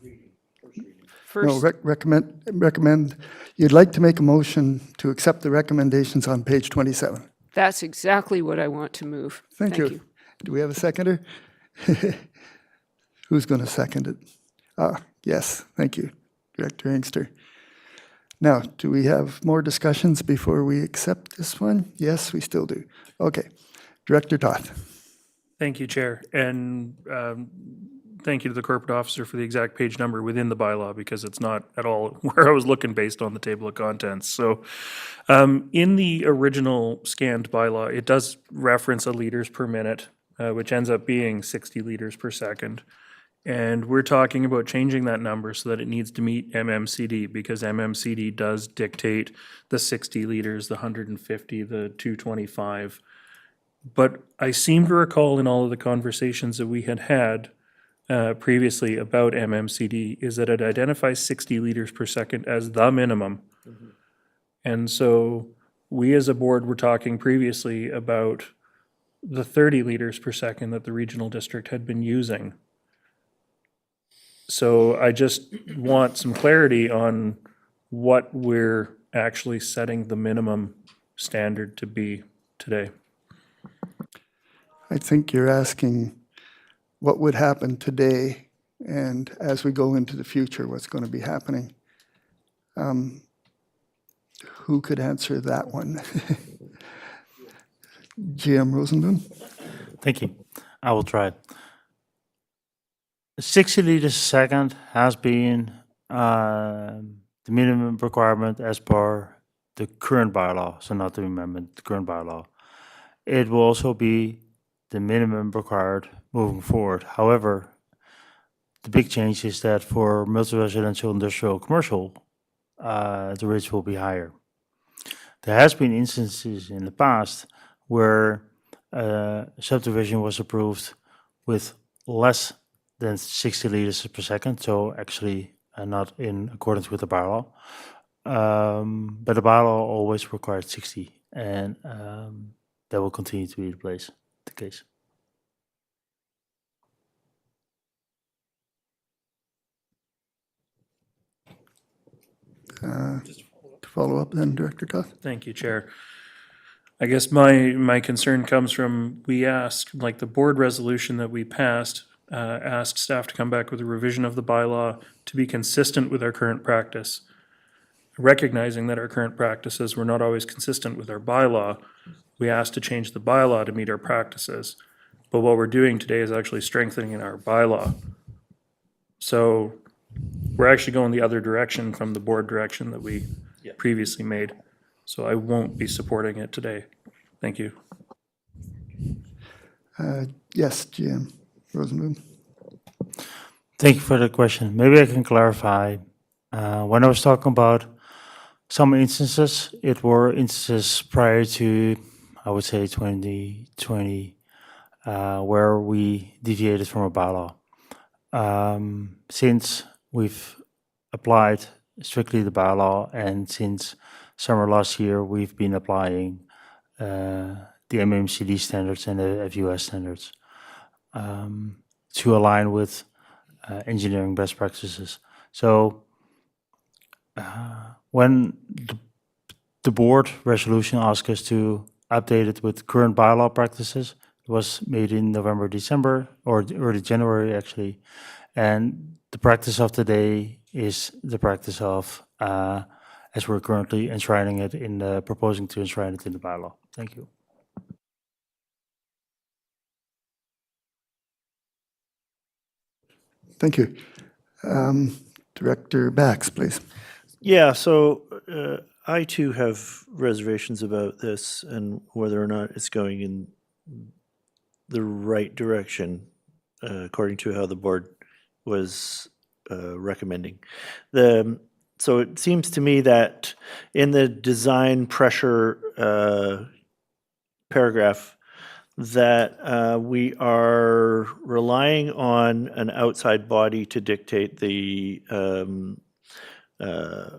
first. No, recommend, you'd like to make a motion to accept the recommendations on page 27. That's exactly what I want to move. Thank you. Do we have a seconder? Who's going to second it? Yes, thank you, Director Inkster. Now, do we have more discussions before we accept this one? Yes, we still do. Okay. Director Toth. Thank you, Chair. And thank you to the corporate officer for the exact page number within the bylaw, because it's not at all where I was looking based on the table of contents. So in the original scanned bylaw, it does reference a liters per minute, which ends up being 60 liters per second. And we're talking about changing that number so that it needs to meet MMCD, because MMCD does dictate the 60 liters, the 150, the 225. But I seem to recall in all of the conversations that we had previously about MMCD is that it identifies 60 liters per second as the minimum. And so we as a board were talking previously about the 30 liters per second that the regional district had been using. So I just want some clarity on what we're actually setting the minimum standard to be today. I think you're asking what would happen today, and as we go into the future, what's going to be happening. Who could answer that one? GM Rosenblum? Thank you. I will try. 60 liters a second has been the minimum requirement as per the current bylaw, so not the amendment, the current bylaw. It will also be the minimum required moving forward. However, the big change is that for multi-residential, industrial, commercial, the rates will be higher. There has been instances in the past where subdivision was approved with less than 60 liters per second, so actually not in accordance with the bylaw. But the bylaw always required 60, and that will continue to be the case. To follow up then, Director Toth? Thank you, Chair. I guess my concern comes from, we asked, like the board resolution that we passed, asked staff to come back with a revision of the bylaw to be consistent with our current practice. Recognizing that our current practices were not always consistent with our bylaw, we asked to change the bylaw to meet our practices. But what we're doing today is actually strengthening our bylaw. So we're actually going the other direction from the board direction that we previously made. So I won't be supporting it today. Thank you. Yes, GM Rosenblum. Thank you for the question. Maybe I can clarify. When I was talking about some instances, it were instances prior to, I would say, 2020, where we deviated from a bylaw. Since we've applied strictly the bylaw, and since summer last year, we've been applying the MMCD standards and the FUS standards to align with engineering best practices. So when the board resolution asked us to update it with current bylaw practices, it was made in November, December, or early January actually. And the practice of today is the practice of, as we're currently enshrining it in the, proposing to enshrine it in the bylaw. Thank you. Thank you. Director Bax, please. Yeah, so I too have reservations about this and whether or not it's going in the right direction, according to how the board was recommending. So it seems to me that in the design pressure paragraph, that we are relying on an outside body to dictate the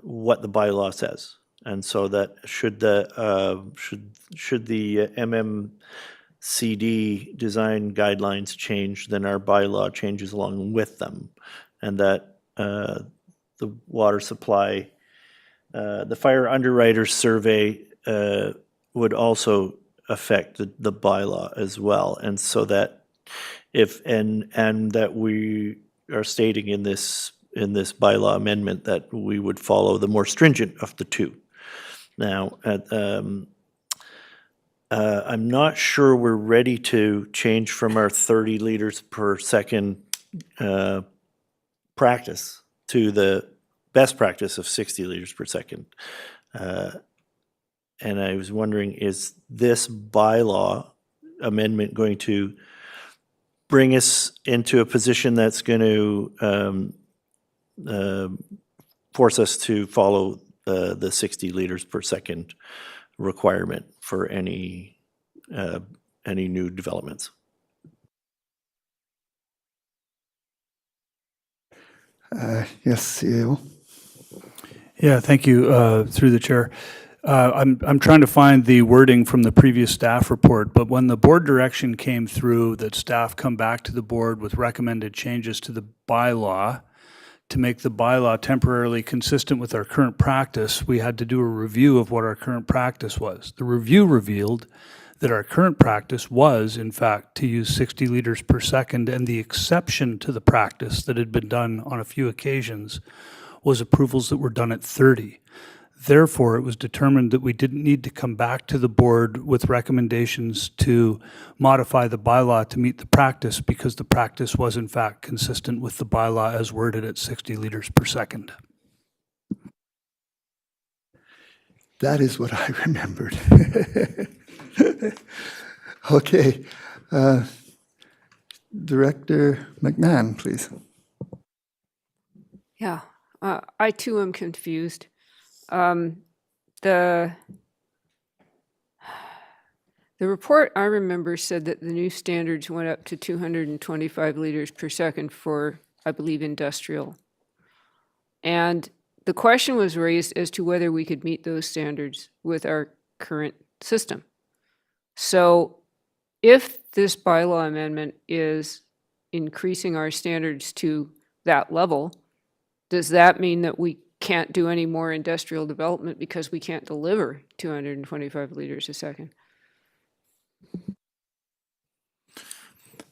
what the bylaw says, and so that should the MMCD design guidelines change, then our bylaw changes along with them, and that the water supply, the fire underwriter survey would also affect the bylaw as well, and so that if and that we are stating in this bylaw amendment that we would follow the more stringent of the two. Now, I'm not sure we're ready to change from our 30 liters per second practice to the best practice of 60 liters per second. And I was wondering, is this bylaw amendment going to bring us into a position that's going to force us to follow the 60 liters per second requirement for any new developments? Yes, CEO. Yeah, thank you, through the chair. I'm trying to find the wording from the previous staff report, but when the board direction came through that staff come back to the board with recommended changes to the bylaw to make the bylaw temporarily consistent with our current practice, we had to do a review of what our current practice was. The review revealed that our current practice was, in fact, to use 60 liters per second, and the exception to the practice that had been done on a few occasions was approvals that were done at 30. Therefore, it was determined that we didn't need to come back to the board with recommendations to modify the bylaw to meet the practice, because the practice was in fact consistent with the bylaw as worded at 60 liters per second. That is what I remembered. Okay. Director McMahon, please. Yeah, I too am confused. The report I remember said that the new standards went up to 225 liters per second for, I believe, industrial. And the question was raised as to whether we could meet those standards with our current system. So if this bylaw amendment is increasing our standards to that level, does that mean that we can't do any more industrial development because we can't deliver 225 liters a second?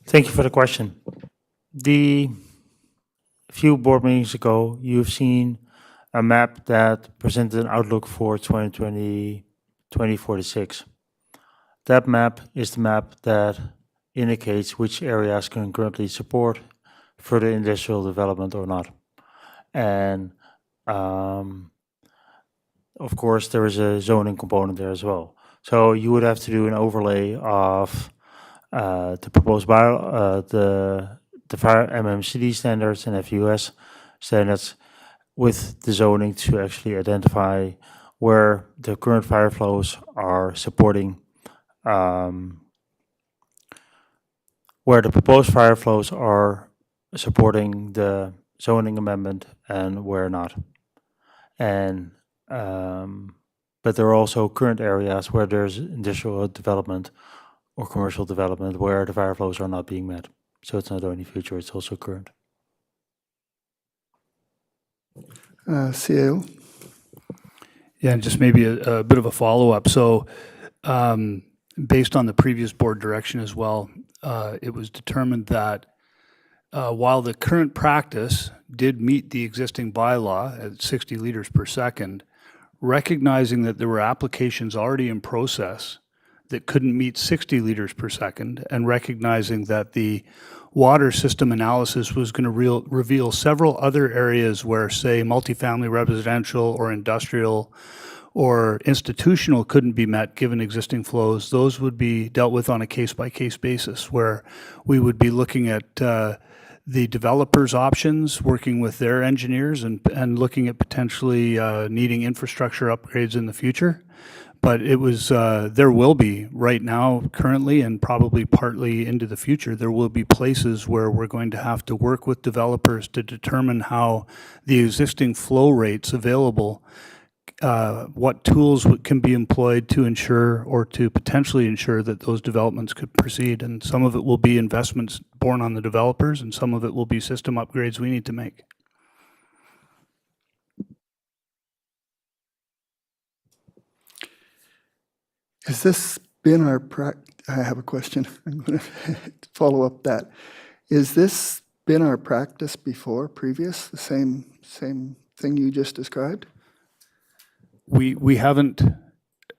Thank you for the question. A few board meetings ago, you've seen a map that presented an outlook for 2020, 2046. That map is the map that indicates which areas can currently support further industrial development or not. And of course, there is a zoning component there as well. So you would have to do an overlay of the proposed the fire MMCD standards and FUS standards with the zoning to actually identify where the current fire flows are supporting, where the proposed fire flows are supporting the zoning amendment and where not. And, but there are also current areas where there's industrial development or commercial development where the fire flows are not being met. So it's not only future, it's also current. CAO? Yeah, and just maybe a bit of a follow-up. So based on the previous board direction as well, it was determined that while the current practice did meet the existing bylaw at 60 liters per second, recognizing that there were applications already in process that couldn't meet 60 liters per second, and recognizing that the water system analysis was going to reveal several other areas where, say, multifamily residential or industrial or institutional couldn't be met given existing flows, those would be dealt with on a case-by-case basis, where we would be looking at the developers' options, working with their engineers, and looking at potentially needing infrastructure upgrades in the future. But it was, there will be right now, currently, and probably partly into the future, there will be places where we're going to have to work with developers to determine how the existing flow rates available, what tools can be employed to ensure or to potentially ensure that those developments could proceed. And some of it will be investments borne on the developers, and some of it will be system upgrades we need to make. Has this been our I have a question. I'm going to follow up that. Is this been our practice before, previous, the same thing you just described? We haven't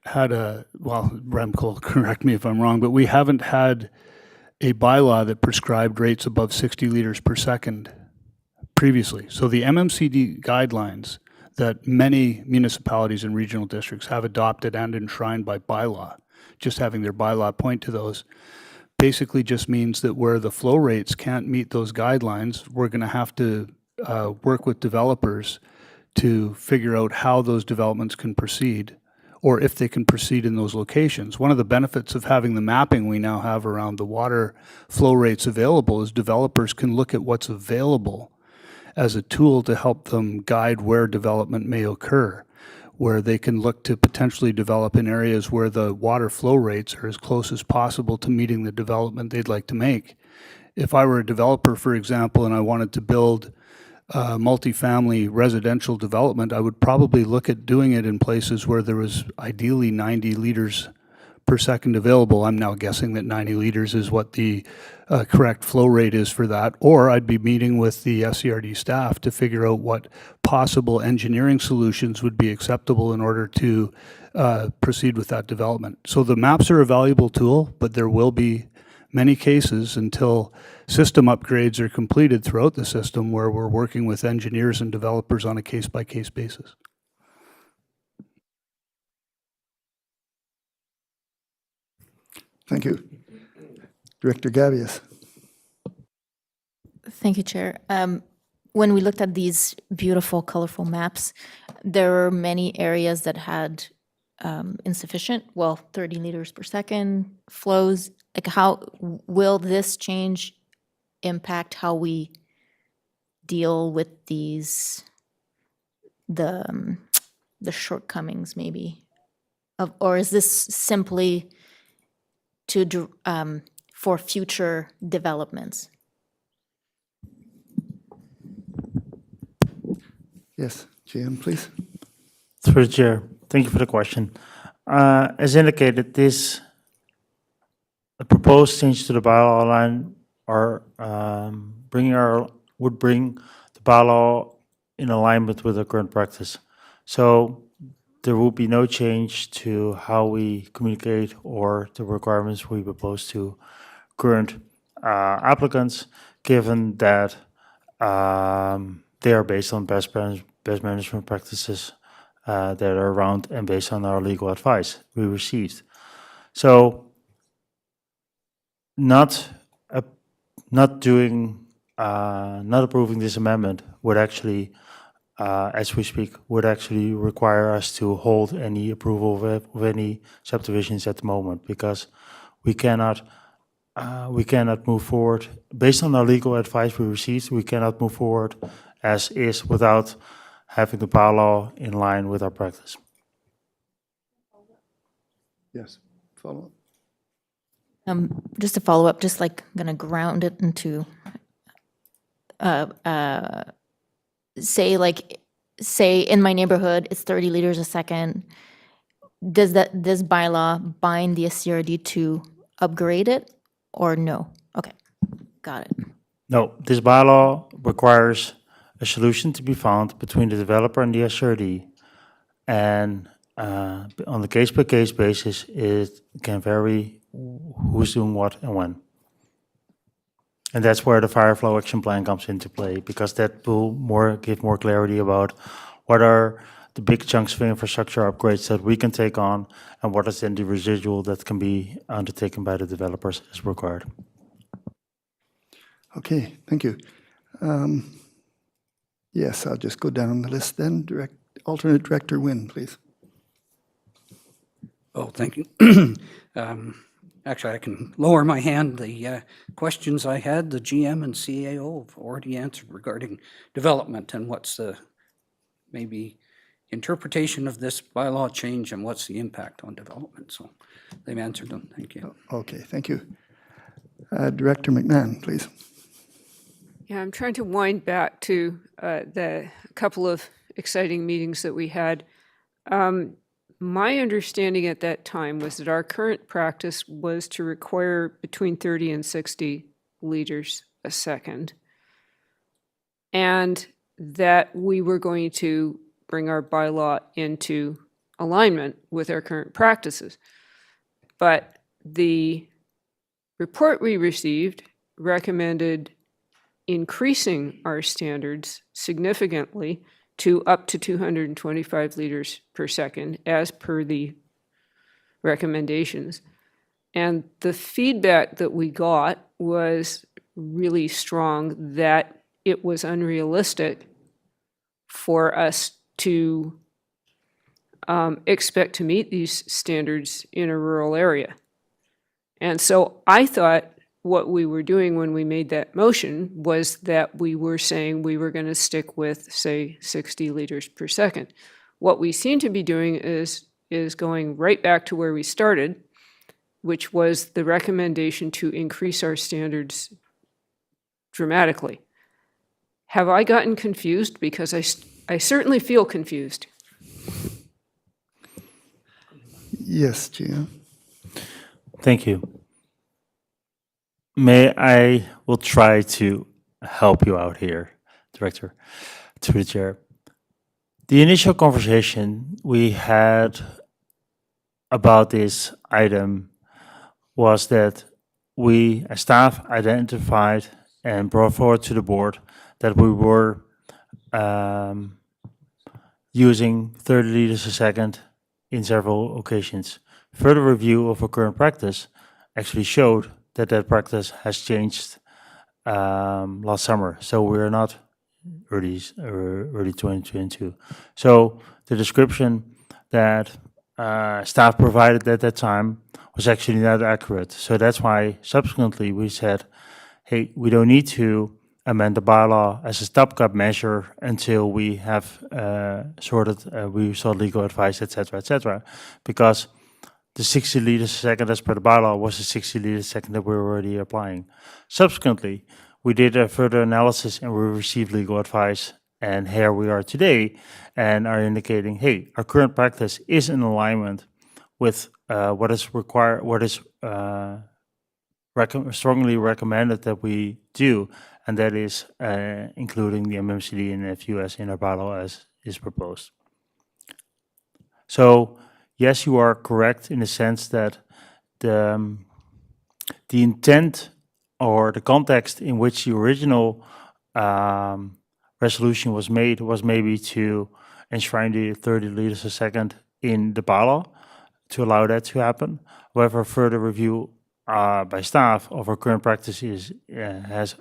had well, Remco, correct me if I'm wrong, but we haven't had a bylaw that prescribed rates above 60 liters per second previously. So the MMCD guidelines that many municipalities and regional districts have adopted and enshrined by bylaw, just having their bylaw point to those, basically just means that where the flow rates can't meet those guidelines, we're going to have to work with developers to figure out how those developments can proceed, or if they can proceed in those locations. One of the benefits of having the mapping we now have around the water flow rates available is developers can look at what's available as a tool to help them guide where development may occur, where they can look to potentially develop in areas where the water flow rates are as close as possible to meeting the development they'd like to make. If I were a developer, for example, and I wanted to build multifamily residential development, I would probably look at doing it in places where there was ideally 90 liters per second available. I'm now guessing that 90 liters is what the correct flow rate is for that. Or I'd be meeting with the SCRD staff to figure out what possible engineering solutions would be acceptable in order to proceed with that development. So the maps are a valuable tool, but there will be many cases until system upgrades are completed throughout the system where we're working with engineers and developers on a case-by-case basis. Thank you. Director Gabius. Thank you, Chair. When we looked at these beautiful, colorful maps, there were many areas that had insufficient, 30 liters per second flows. Like, how will this change impact how we deal with these, the shortcomings maybe? Or is this simply to for future developments? Yes, GM, please. Through the chair, thank you for the question. As indicated, the proposed change to the bylaw line would bring the bylaw in alignment with the current practice. So there will be no change to how we communicate or the requirements we propose to current applicants, given that they are based on best management practices that are around and based on our legal advice we received. So not approving this amendment would actually as we speak, would actually require us to hold any approval of any subdivisions at the moment, because we cannot move forward. Based on our legal advice we received, we cannot move forward as is without having the bylaw in line with our practice. Yes, follow up. Just to follow up, just like gonna ground it into, say in my neighborhood, it's 30 liters a second. Does this bylaw bind the SCRD to upgrade it or no? Okay, got it. No, this bylaw requires a solution to be found between the developer and the SRD. And on the case-by-case basis, it can vary who's doing what and when. And that's where the fire flow action plan comes into play, because that will give more clarity about what are the big chunks of infrastructure upgrades that we can take on, and what is then the residual that can be undertaken by the developers as required. Okay, thank you. Yes, I'll just go down the list then. Alternate Director Wynn, please. Oh, thank you. Actually, I can lower my hand. The questions I had, the GM and CAO have already answered regarding development and what's the maybe interpretation of this bylaw change and what's the impact on development. So they've answered them. Thank you. Okay, thank you. Director McMahon, please. Yeah, I'm trying to wind back to the couple of exciting meetings that we had. My understanding at that time was that our current practice was to require between 30 and 60 liters a second, and that we were going to bring our bylaw into alignment with our current practices. But the report we received recommended increasing our standards significantly to up to 225 liters per second, as per the recommendations. And the feedback that we got was really strong that it was unrealistic for us to expect to meet these standards in a rural area. And so I thought what we were doing when we made that motion was that we were saying we were going to stick with, say, 60 liters per second. What we seem to be doing is going right back to where we started, which was the recommendation to increase our standards dramatically. Have I gotten confused? Because I certainly feel confused. Yes, GM. Thank you. I will try to help you out here, Director, through the chair. The initial conversation we had about this item was that we, as staff, identified and brought forward to the board that we were using 30 liters a second in several occasions. Further review of our current practice actually showed that practice has changed last summer. So we're not early 2022. So the description that staff provided at that time was actually not accurate. So that's why subsequently we said, hey, we don't need to amend the bylaw as a stopgap measure until we have we sought legal advice, et cetera, because the 60 liters a second as per the bylaw was the 60 liters a second that we were already applying. Subsequently, we did a further analysis and we received legal advice, and here we are today and are indicating, hey, our current practice is in alignment with what is required, what is strongly recommended that we do, and that is including the MMCD and FUS in our bylaw as is proposed. So, yes, you are correct in the sense that the intent or the context in which the original resolution was made was maybe to enshrine the 30 liters a second in the bylaw to allow that to happen. However, further review by staff of our current practices has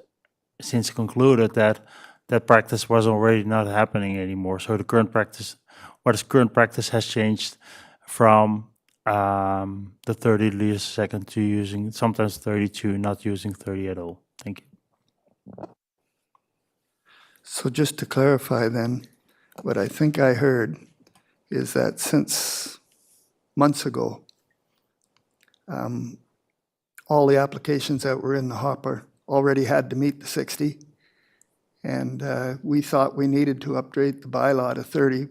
since concluded that that practice was already not happening anymore. So the current practice, current practice has changed from the 30 liters a second to using sometimes 32, not using 30 at all. Thank you. So just to clarify then, what I think I heard is that since months ago, all the applications that were in the hopper already had to meet the 60. And we thought we needed to upgrade the bylaw to 30,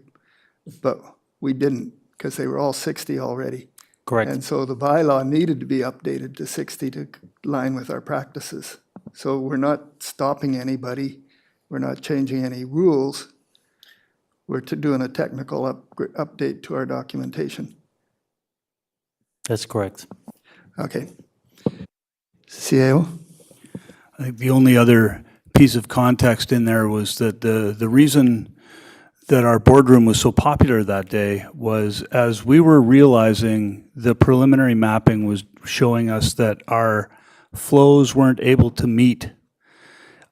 but we didn't because they were all 60 already. Correct. And so the bylaw needed to be updated to 60 to line with our practices. So we're not stopping anybody. We're not changing any rules. We're doing a technical update to our documentation. That's correct. Okay. CAO? I think the only other piece of context in there was that the reason that our boardroom was so popular that day was as we were realizing the preliminary mapping was showing us that our flows weren't able to meet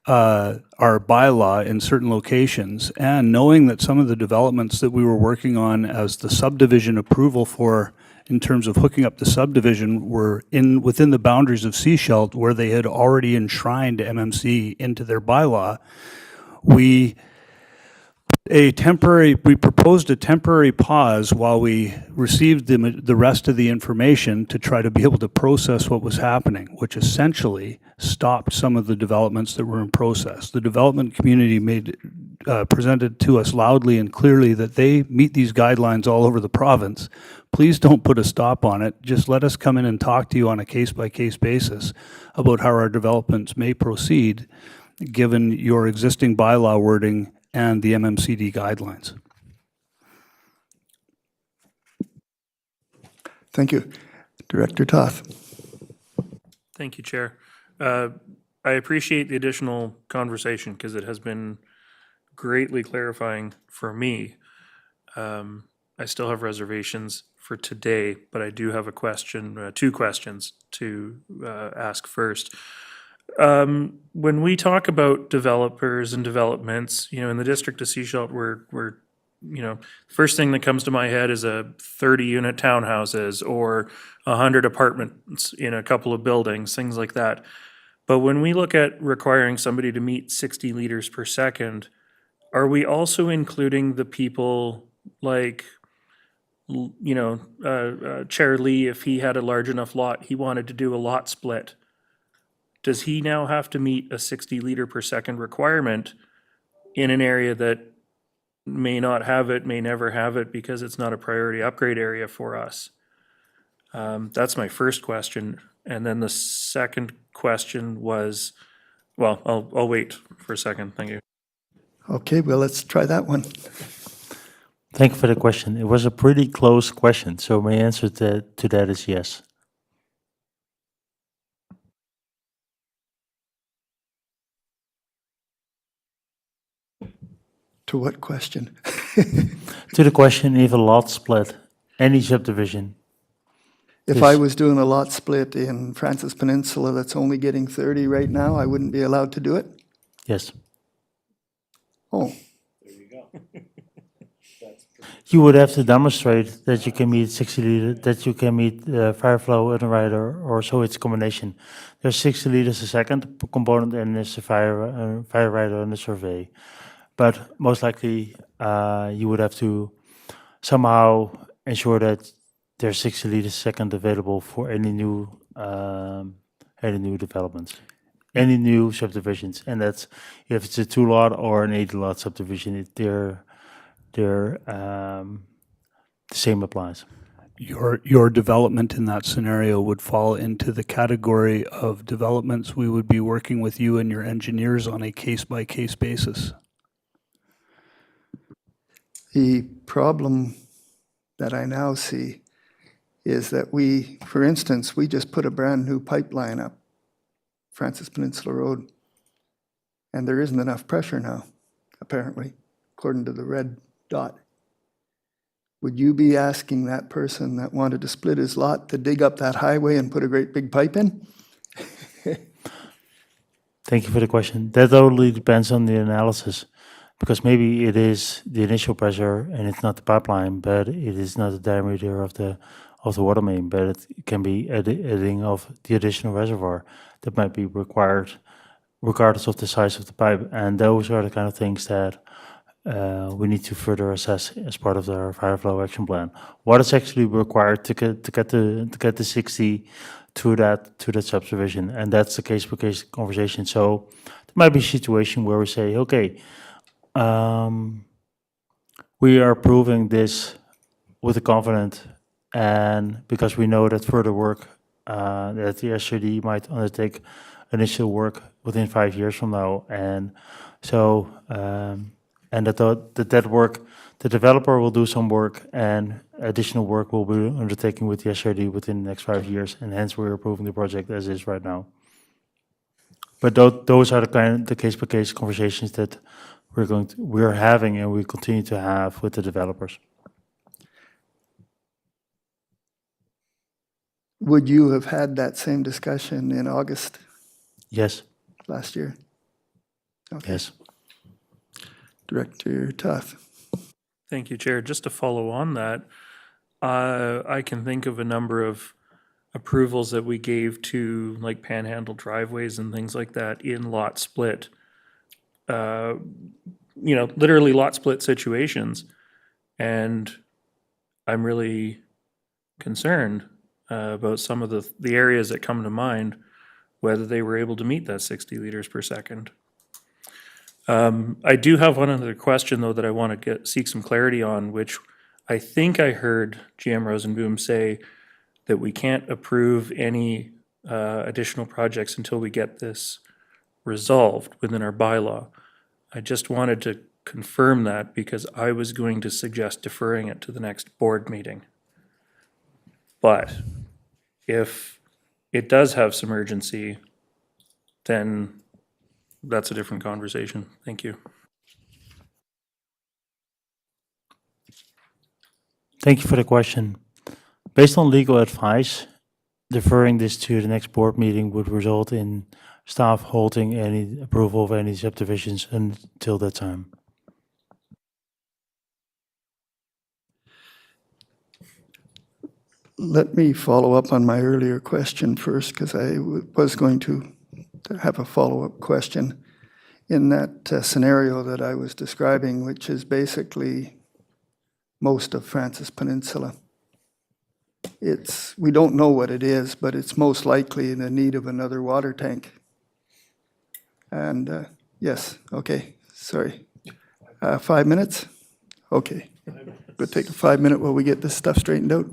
our bylaw in certain locations, and knowing that some of the developments that we were working on as the subdivision approval for in terms of hooking up the subdivision were within the boundaries of Seashelt where they had already enshrined MMC into their bylaw, we proposed a temporary pause while we received the rest of the information to try to be able to process what was happening, which essentially stopped some of the developments that were in process. The development community presented to us loudly and clearly that they meet these guidelines all over the province. Please don't put a stop on it. Just let us come in and talk to you on a case-by-case basis about how our developments may proceed, given your existing bylaw wording and the MMCD guidelines. Thank you. Director Toth. Thank you, Chair. I appreciate the additional conversation because it has been greatly clarifying for me. I still have reservations for today, but I do have a question, two questions to ask first. When we talk about developers and developments, in the district of Seashelt, we're first thing that comes to my head is a 30-unit townhouses or 100 apartments in a couple of buildings, things like that. But when we look at requiring somebody to meet 60 liters per second, are we also including the people like, Chair Lee, if he had a large enough lot, he wanted to do a lot split? Does he now have to meet a 60 liter per second requirement in an area that may not have it, may never have it because it's not a priority upgrade area for us? That's my first question. And then the second question was, well, I'll wait for a second. Thank you. Okay, well, let's try that one. Thank you for the question. It was a pretty close question, so my answer to that is yes. To what question? To the question if a lot split, any subdivision. If I was doing a lot split in Francis Peninsula that's only getting 30 right now, I wouldn't be allowed to do it? Yes. Oh, You would have to demonstrate that you can meet 60 liters, that you can meet fire flow and a rider, or so it's a combination. There's 60 liters a second component and there's a fire rider and a survey. But most likely you would have to somehow ensure that there's 60 liters a second available for any new developments, any new subdivisions. And that's if it's a 2-lot or an 80-lot subdivision, the same applies. Your development in that scenario would fall into the category of developments we would be working with you and your engineers on a case-by-case basis. the problem that I now see is that we, for instance, we just put a brand-new pipeline up, Francis Peninsula Road, and there isn't enough pressure now, apparently, according to the red dot. Would you be asking that person that wanted to split his lot to dig up that highway and put a great big pipe in? Thank you for the question. That totally depends on the analysis, because maybe it is the initial pressure and it's not the pipeline, but it is not the diameter of the water main, but it can be adding of the additional reservoir that might be required regardless of the size of the pipe. And those are the kind of things that we need to further assess as part of our fire flow action plan. What is actually required to get the 60 to that subdivision, and that's the case by case conversation. So there might be a situation where we say, okay, we are approving this with a confident, and because we know that further work that the SRD might undertake initial work within 5 years from now, and so and that work, the developer will do some work, and additional work will be undertaken with the SRD within the next 5 years, and hence we're approving the project as is right now. But those are the case by case conversations that we're having, and we continue to have with the developers. Would you have had that same discussion in August Yes, last year? Okay. yes. Director Toth. Thank you, Chair. Just to follow on that, I can think of a number of approvals that we gave to like panhandle driveways and things like that in lot split. Literally lot split situations. And I'm really concerned about some of the areas that come to mind, whether they were able to meet that 60 liters per second. I do have one other question, though, that I want to seek some clarity on, which I think I heard GM Rosenboom say that we can't approve any additional projects until we get this resolved within our bylaw. I just wanted to confirm that because I was going to suggest deferring it to the next board meeting. But if it does have some urgency, then that's a different conversation. Thank you. Thank you for the question. Based on legal advice, deferring this to the next board meeting would result in staff holding any approval of any subdivisions until that time. Let me follow up on my earlier question first, because I was going to have a follow-up question. In that scenario that I was describing, which is basically most of Francis Peninsula, we don't know what it is, but it's most likely in the need of another water tank. And yes, okay, sorry. 5 minutes? Okay. We'll take a 5 minute while we get this stuff straightened out.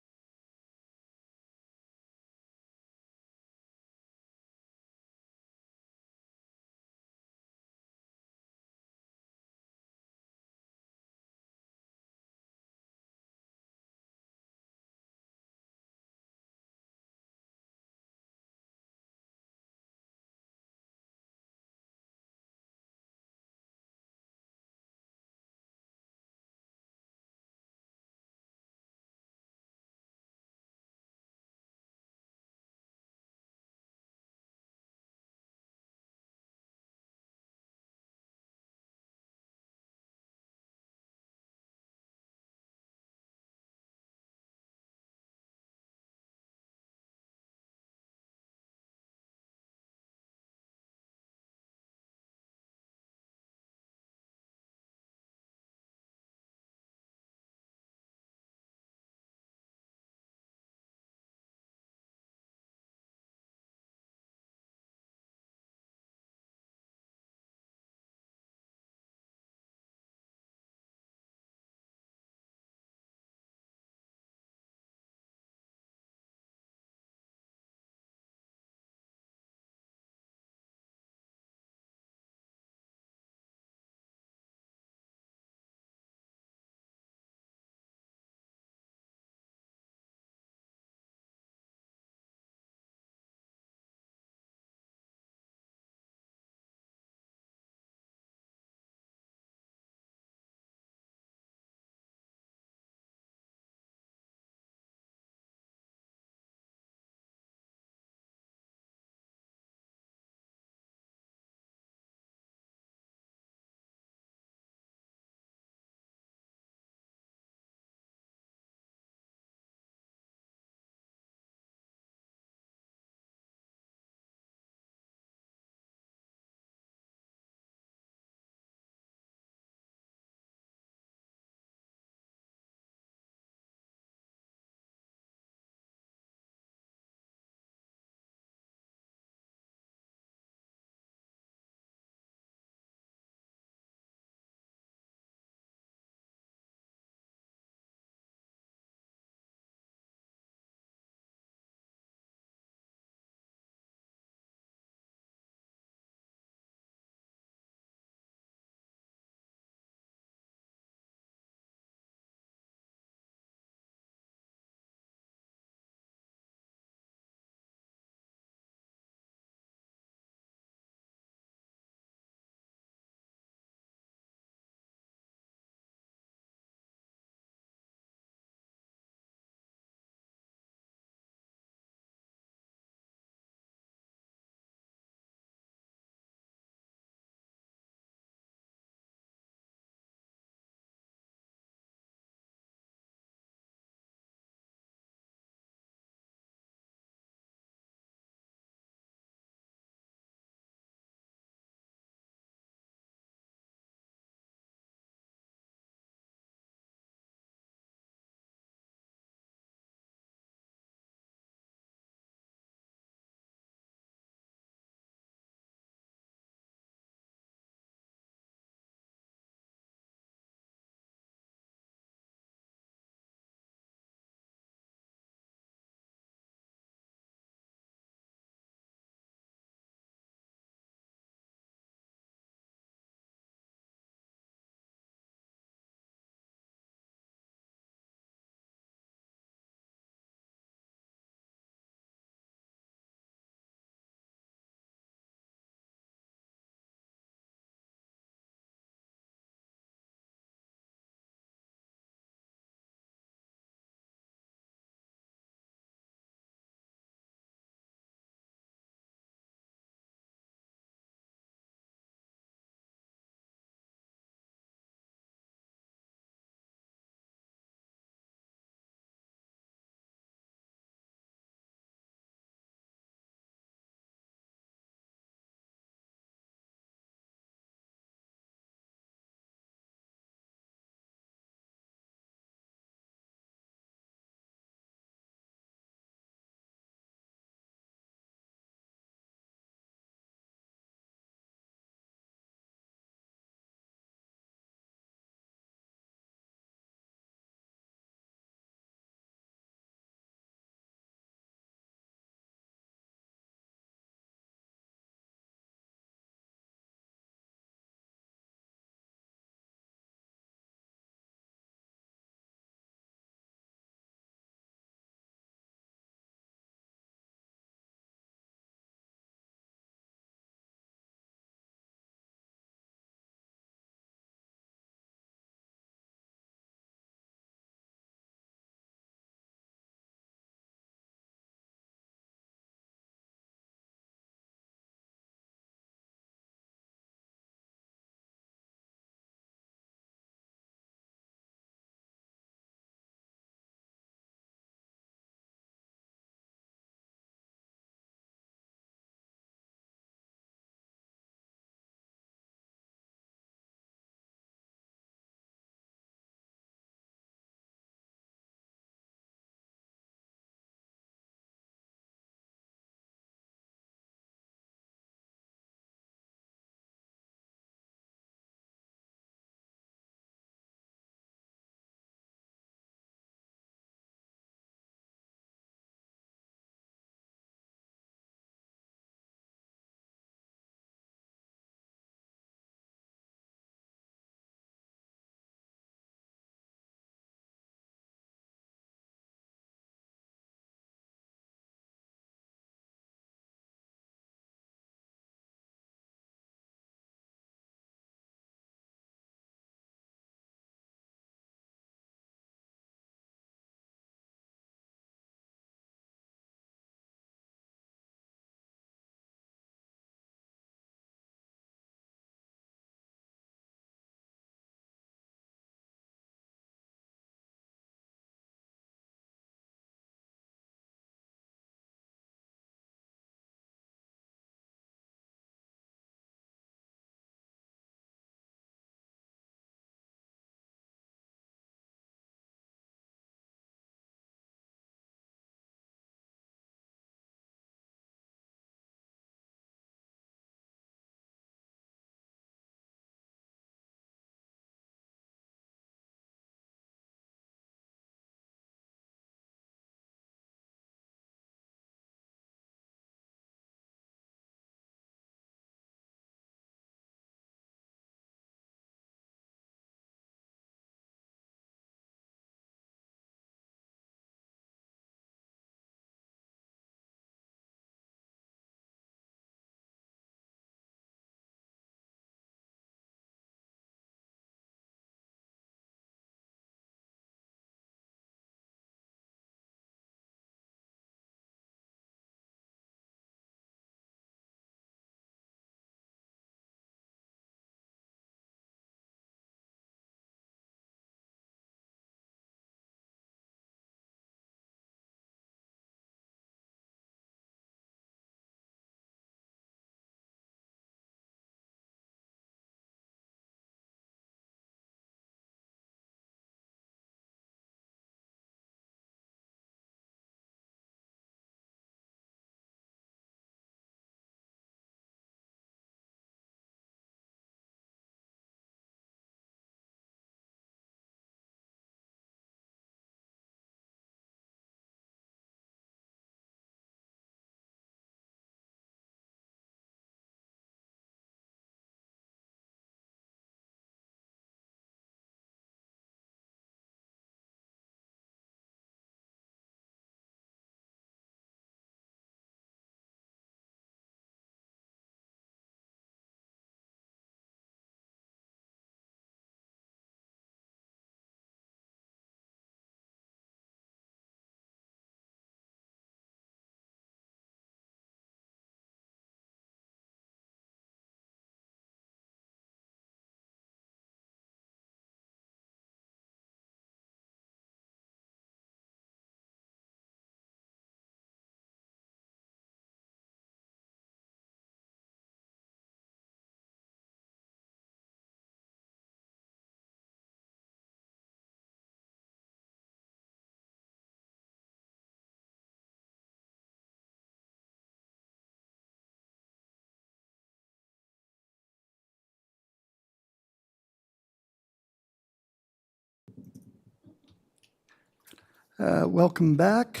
Welcome back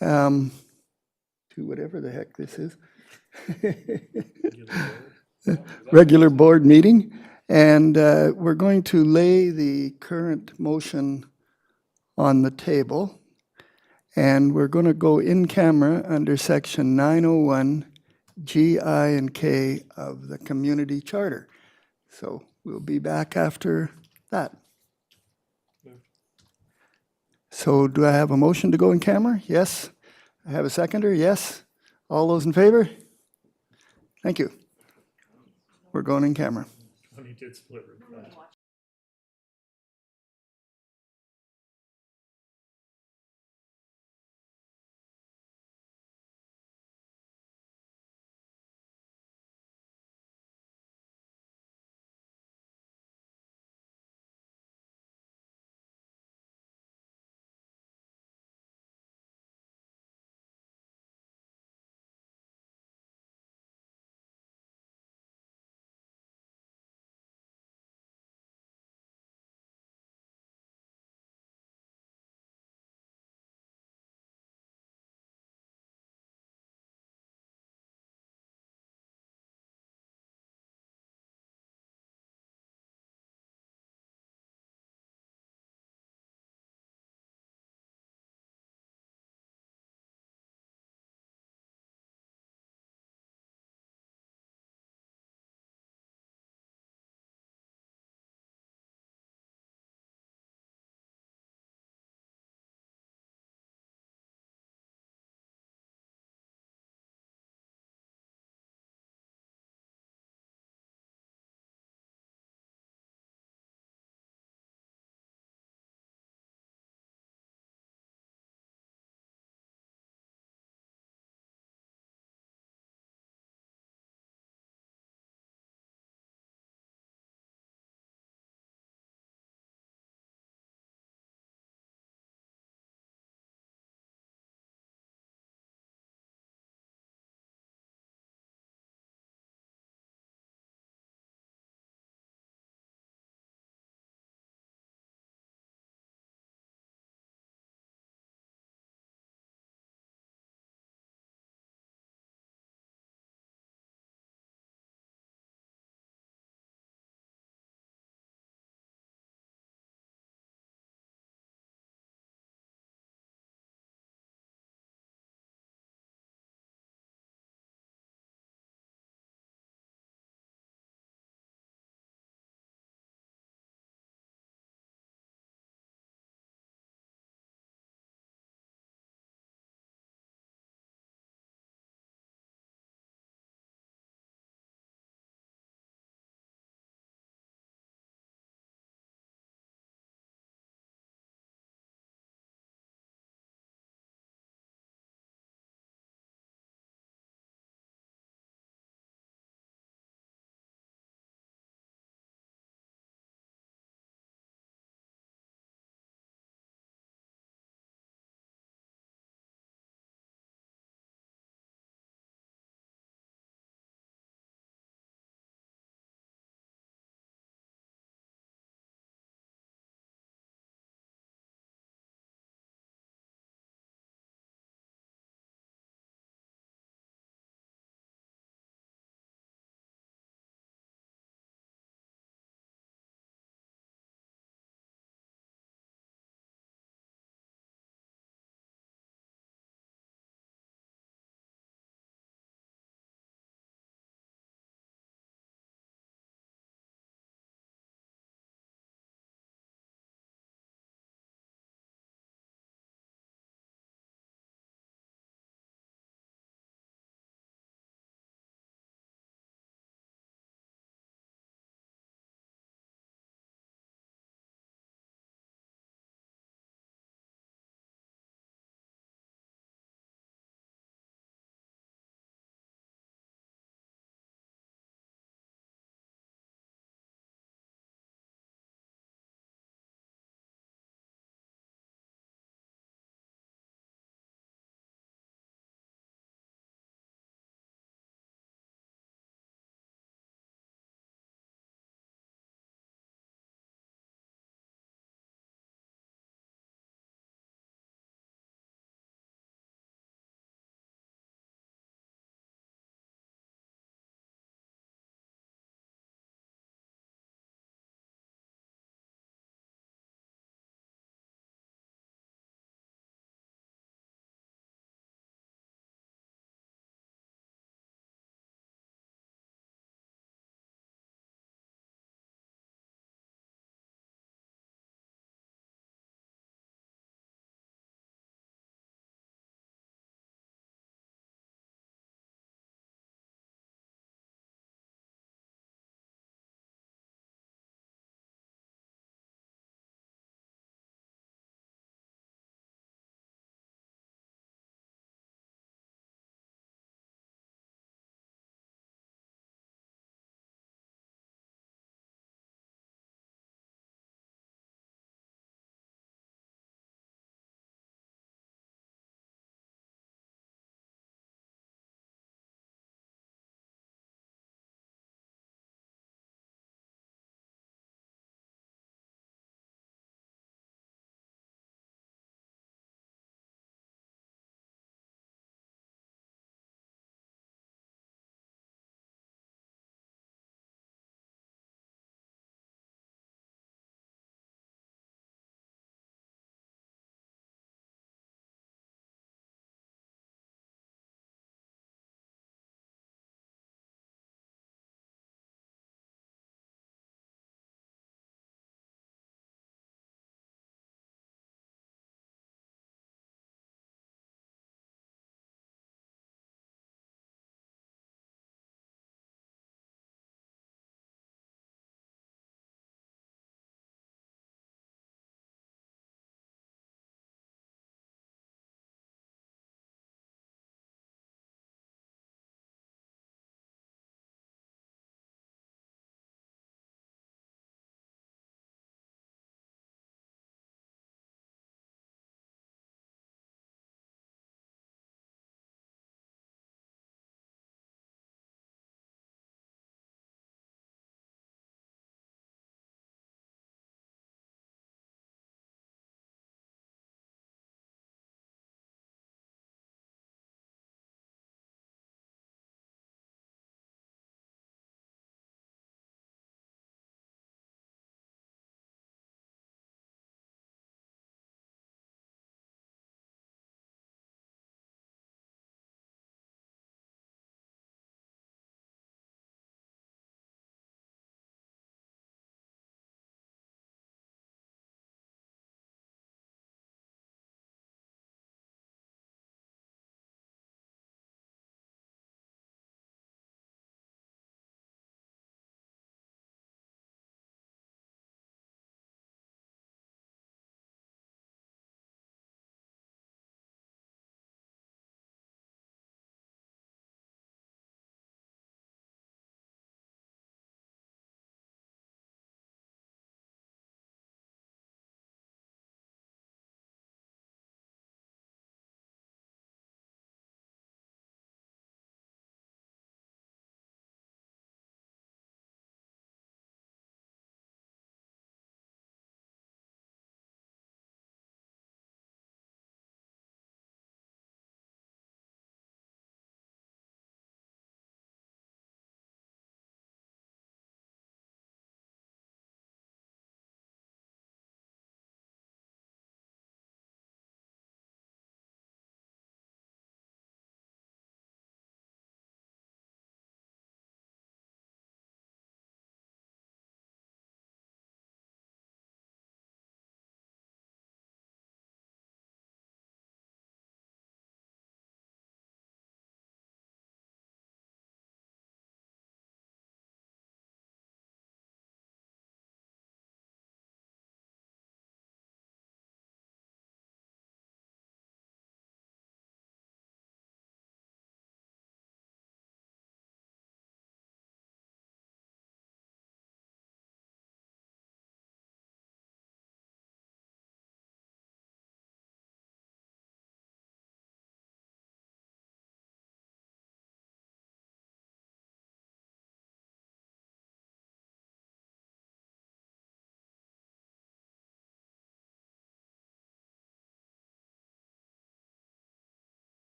to whatever the heck this is. Regular board meeting. And we're going to lay the current motion on the table. And we're going to go in camera under section 901 G, I, and K of the community charter. So we'll be back after that. So do I have a motion to go in camera? Yes. I have a seconder? Yes. All those in favor? Thank you. We're going in camera.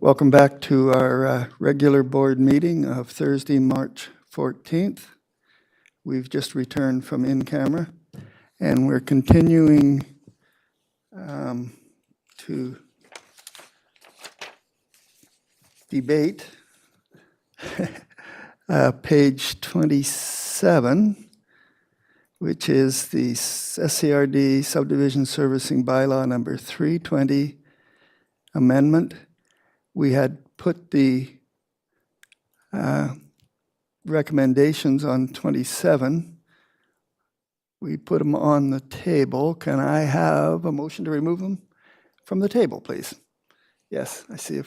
Welcome back to our regular board meeting of Thursday, March 14th. We've just returned from in-camera, and we're continuing to debate page 27, which is the SCRD subdivision servicing bylaw number 320 amendment. We had put the recommendations on 27. We put them on the table. Can I have a motion to remove them from the table, please? Yes, I see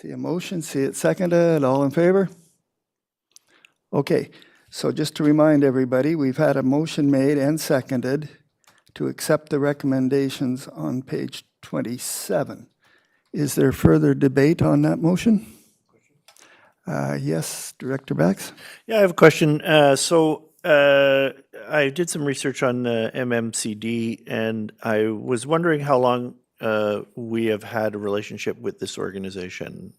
a motion, see it seconded. All in favor? Okay, so just to remind everybody, we've had a motion made and seconded to accept the recommendations on page 27. Is there further debate on that motion? Yes, Director Bax? Yeah, I have a question. I did some research on MMCD, and I was wondering how long we have had a relationship with this organization.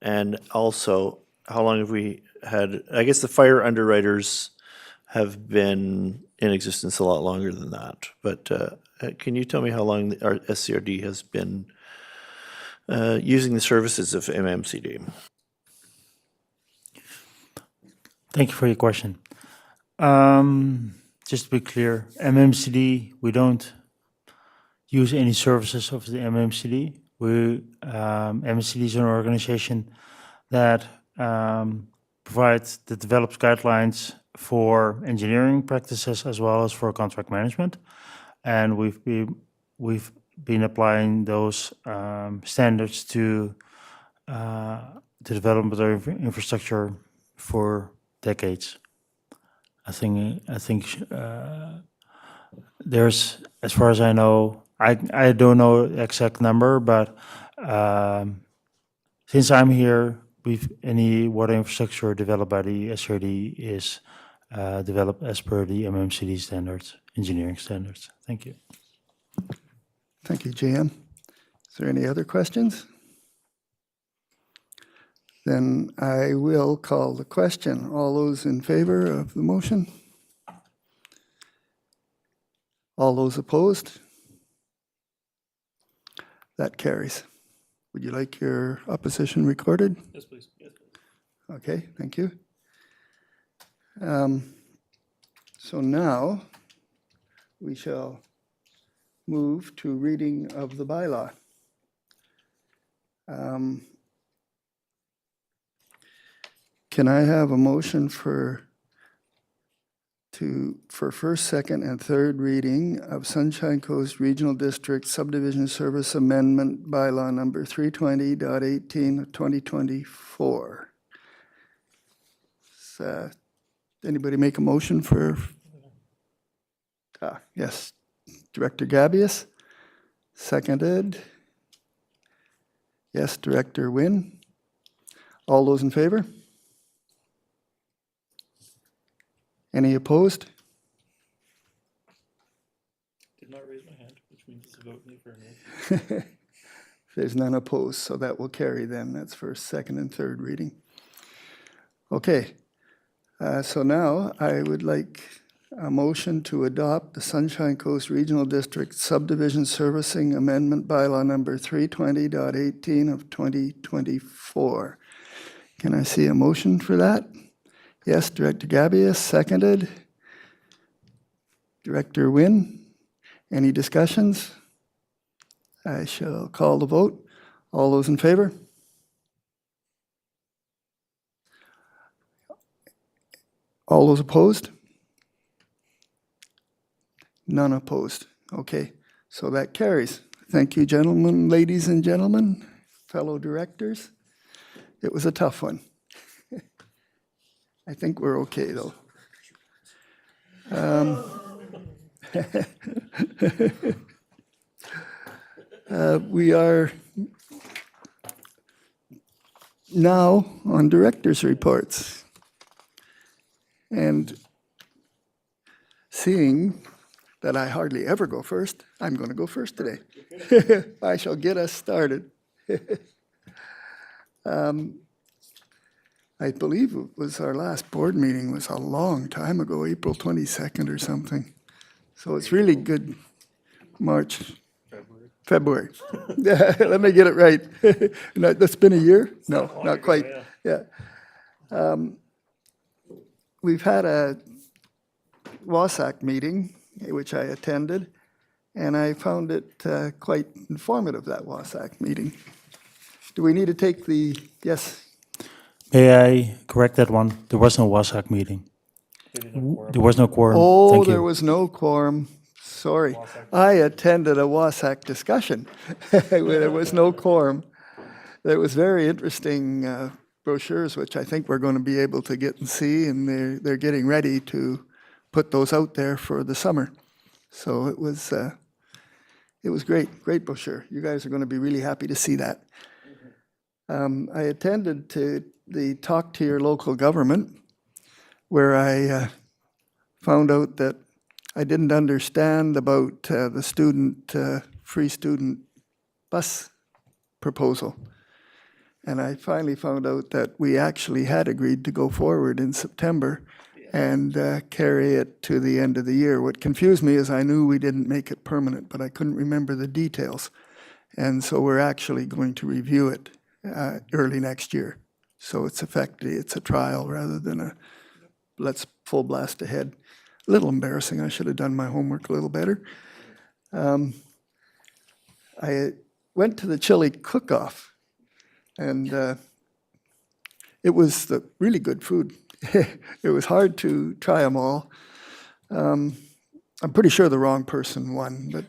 And also, how long have we had, I guess the fire underwriters have been in existence a lot longer than that. But can you tell me how long our SCRD has been using the services of MMCD? Thank you for your question. Just to be clear, MMCD, we don't use any services of the MMCD. MMCD is an organization that develops guidelines for engineering practices as well as for contract management, and we've been applying those standards to the development of infrastructure for decades. I think there's, as far as I know, I don't know the exact number, but since I'm here, any water infrastructure developed by the SRD is developed as per the MMCD standards, engineering standards. Thank you. Thank you, JM. Is there any other questions? Then I will call the question. All those in favor of the motion? All those opposed? That carries. Would you like your opposition recorded? Yes, please. Yes, please. Okay, thank you. So now we shall move to reading of the bylaw. Can I have a motion for first, second, and third reading of Sunshine Coast Regional District Subdivision Service Amendment Bylaw number 320.18 of 2024? Anybody make a motion for? Yes, Director Gabius. Seconded. Yes, Director Wynn. All those in favor? Any opposed? Did not raise my hand, which means it's a vote in the affirmative. There's none opposed, so that will carry then. That's first, second, and third reading. Okay, so now I would like a motion to adopt the Sunshine Coast Regional District Subdivision Servicing Amendment Bylaw number 320.18 of 2024. Can I see a motion for that? Yes, Director Gabius, seconded. Director Wynn, any discussions? I shall call the vote. All those in favor? All those opposed? None opposed. Okay, so that carries. Thank you, gentlemen, ladies and gentlemen, fellow directors. It was a tough one. I think we're okay, though. We are now on directors' reports. And seeing that I hardly ever go first, I'm going to go first today. I shall get us started. I believe it was our last board meeting was a long time ago, April 22nd or something. So it's really good. March. February. Let me get it right. That's been a year? No, not quite. Yeah. We've had a WASAC meeting, which I attended, and I found it quite informative, that WASAC meeting. Do we need to take the, yes? May I correct that one? There was no WASAC meeting. There was no quorum. Oh, Thank there you. was no quorum. Sorry. I attended a WASAC discussion where there was no quorum. There was very interesting brochures, which I think we're going to be able to get and see, and they're getting ready to put those out there for the summer. So it was great brochure. You guys are going to be really happy to see that. I attended to the Talk to Your Local Government, where I found out that I didn't understand about the free student bus proposal. And I finally found out that we actually had agreed to go forward in September and carry it to the end of the year. What confused me is I knew we didn't make it permanent, but I couldn't remember the details. And so we're actually going to review it early next year. So it's a trial rather than a let's full blast ahead. A little embarrassing. I should have done my homework a little better. I went to the chili cook-off, and it was the really good food. It was hard to try them all. I'm pretty sure the wrong person won, but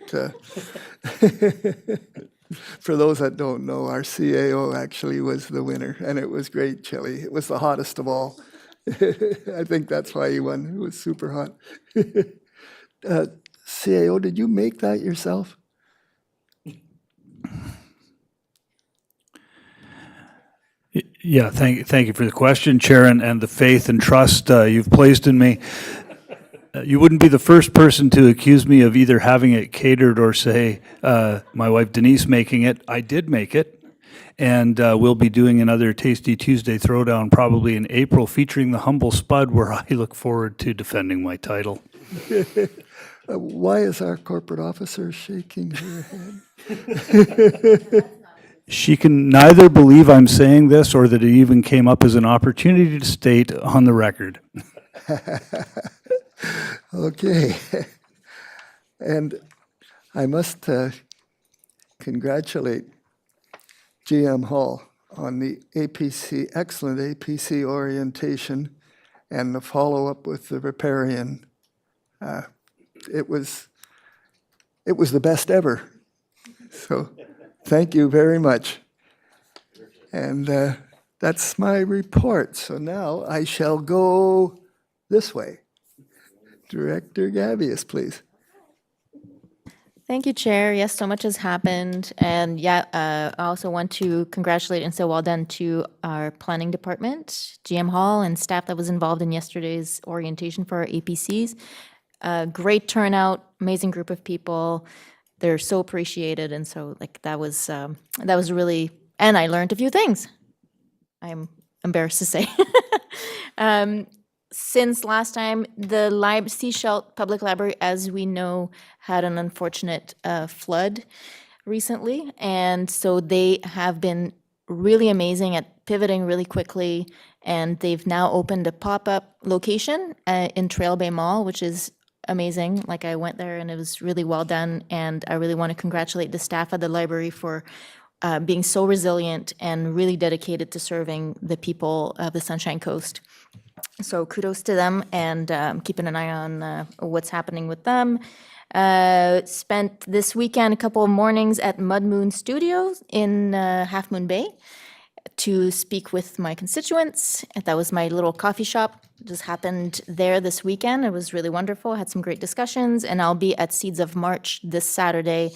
for those that don't know, our CAO actually was the winner, and it was great chili. It was the hottest of all. I think that's why he won. It was super hot. CAO, did you make that yourself? Yeah, thank you for the question, Chair, and the faith and trust you've placed in me. You wouldn't be the first person to accuse me of either having it catered or say my wife Denise making it. I did make it, and we'll be doing another Tasty Tuesday Throwdown probably in April featuring the Humble Spud, where I look forward to defending my title. Why is our corporate officer shaking her head? She can neither believe I'm saying this or that it even came up as an opportunity to state on the record. Okay. And I must congratulate GM Hall on the excellent APC orientation and the follow-up with the riparian. It was the best ever. So thank you very much. And that's my report. So now I shall go this way. Director Gabius, please. Thank you, Chair. Yes, so much has happened. And yeah, I also want to congratulate and say well done to our planning department, GM Hall, and staff that was involved in yesterday's orientation for our APCs. Great turnout, amazing group of people. They're so appreciated. And so that was really, and I learned a few things. I'm embarrassed to say. Since last time, the Seashell Public Library, as we know, had an unfortunate flood recently. And so they have been really amazing at pivoting really quickly. And they've now opened a pop-up location in Trail Bay Mall, which is amazing. Like, I went there and it was really well done. And I really want to congratulate the staff at the library for being so resilient and really dedicated to serving the people of the Sunshine Coast. So kudos to them, and keeping an eye on what's happening with them. Spent this weekend a couple of mornings at Mud Moon Studios in Half Moon Bay to speak with my constituents. That was my little coffee shop. It just happened there this weekend. It was really wonderful. I had some great discussions, and I'll be at Seeds of March this Saturday,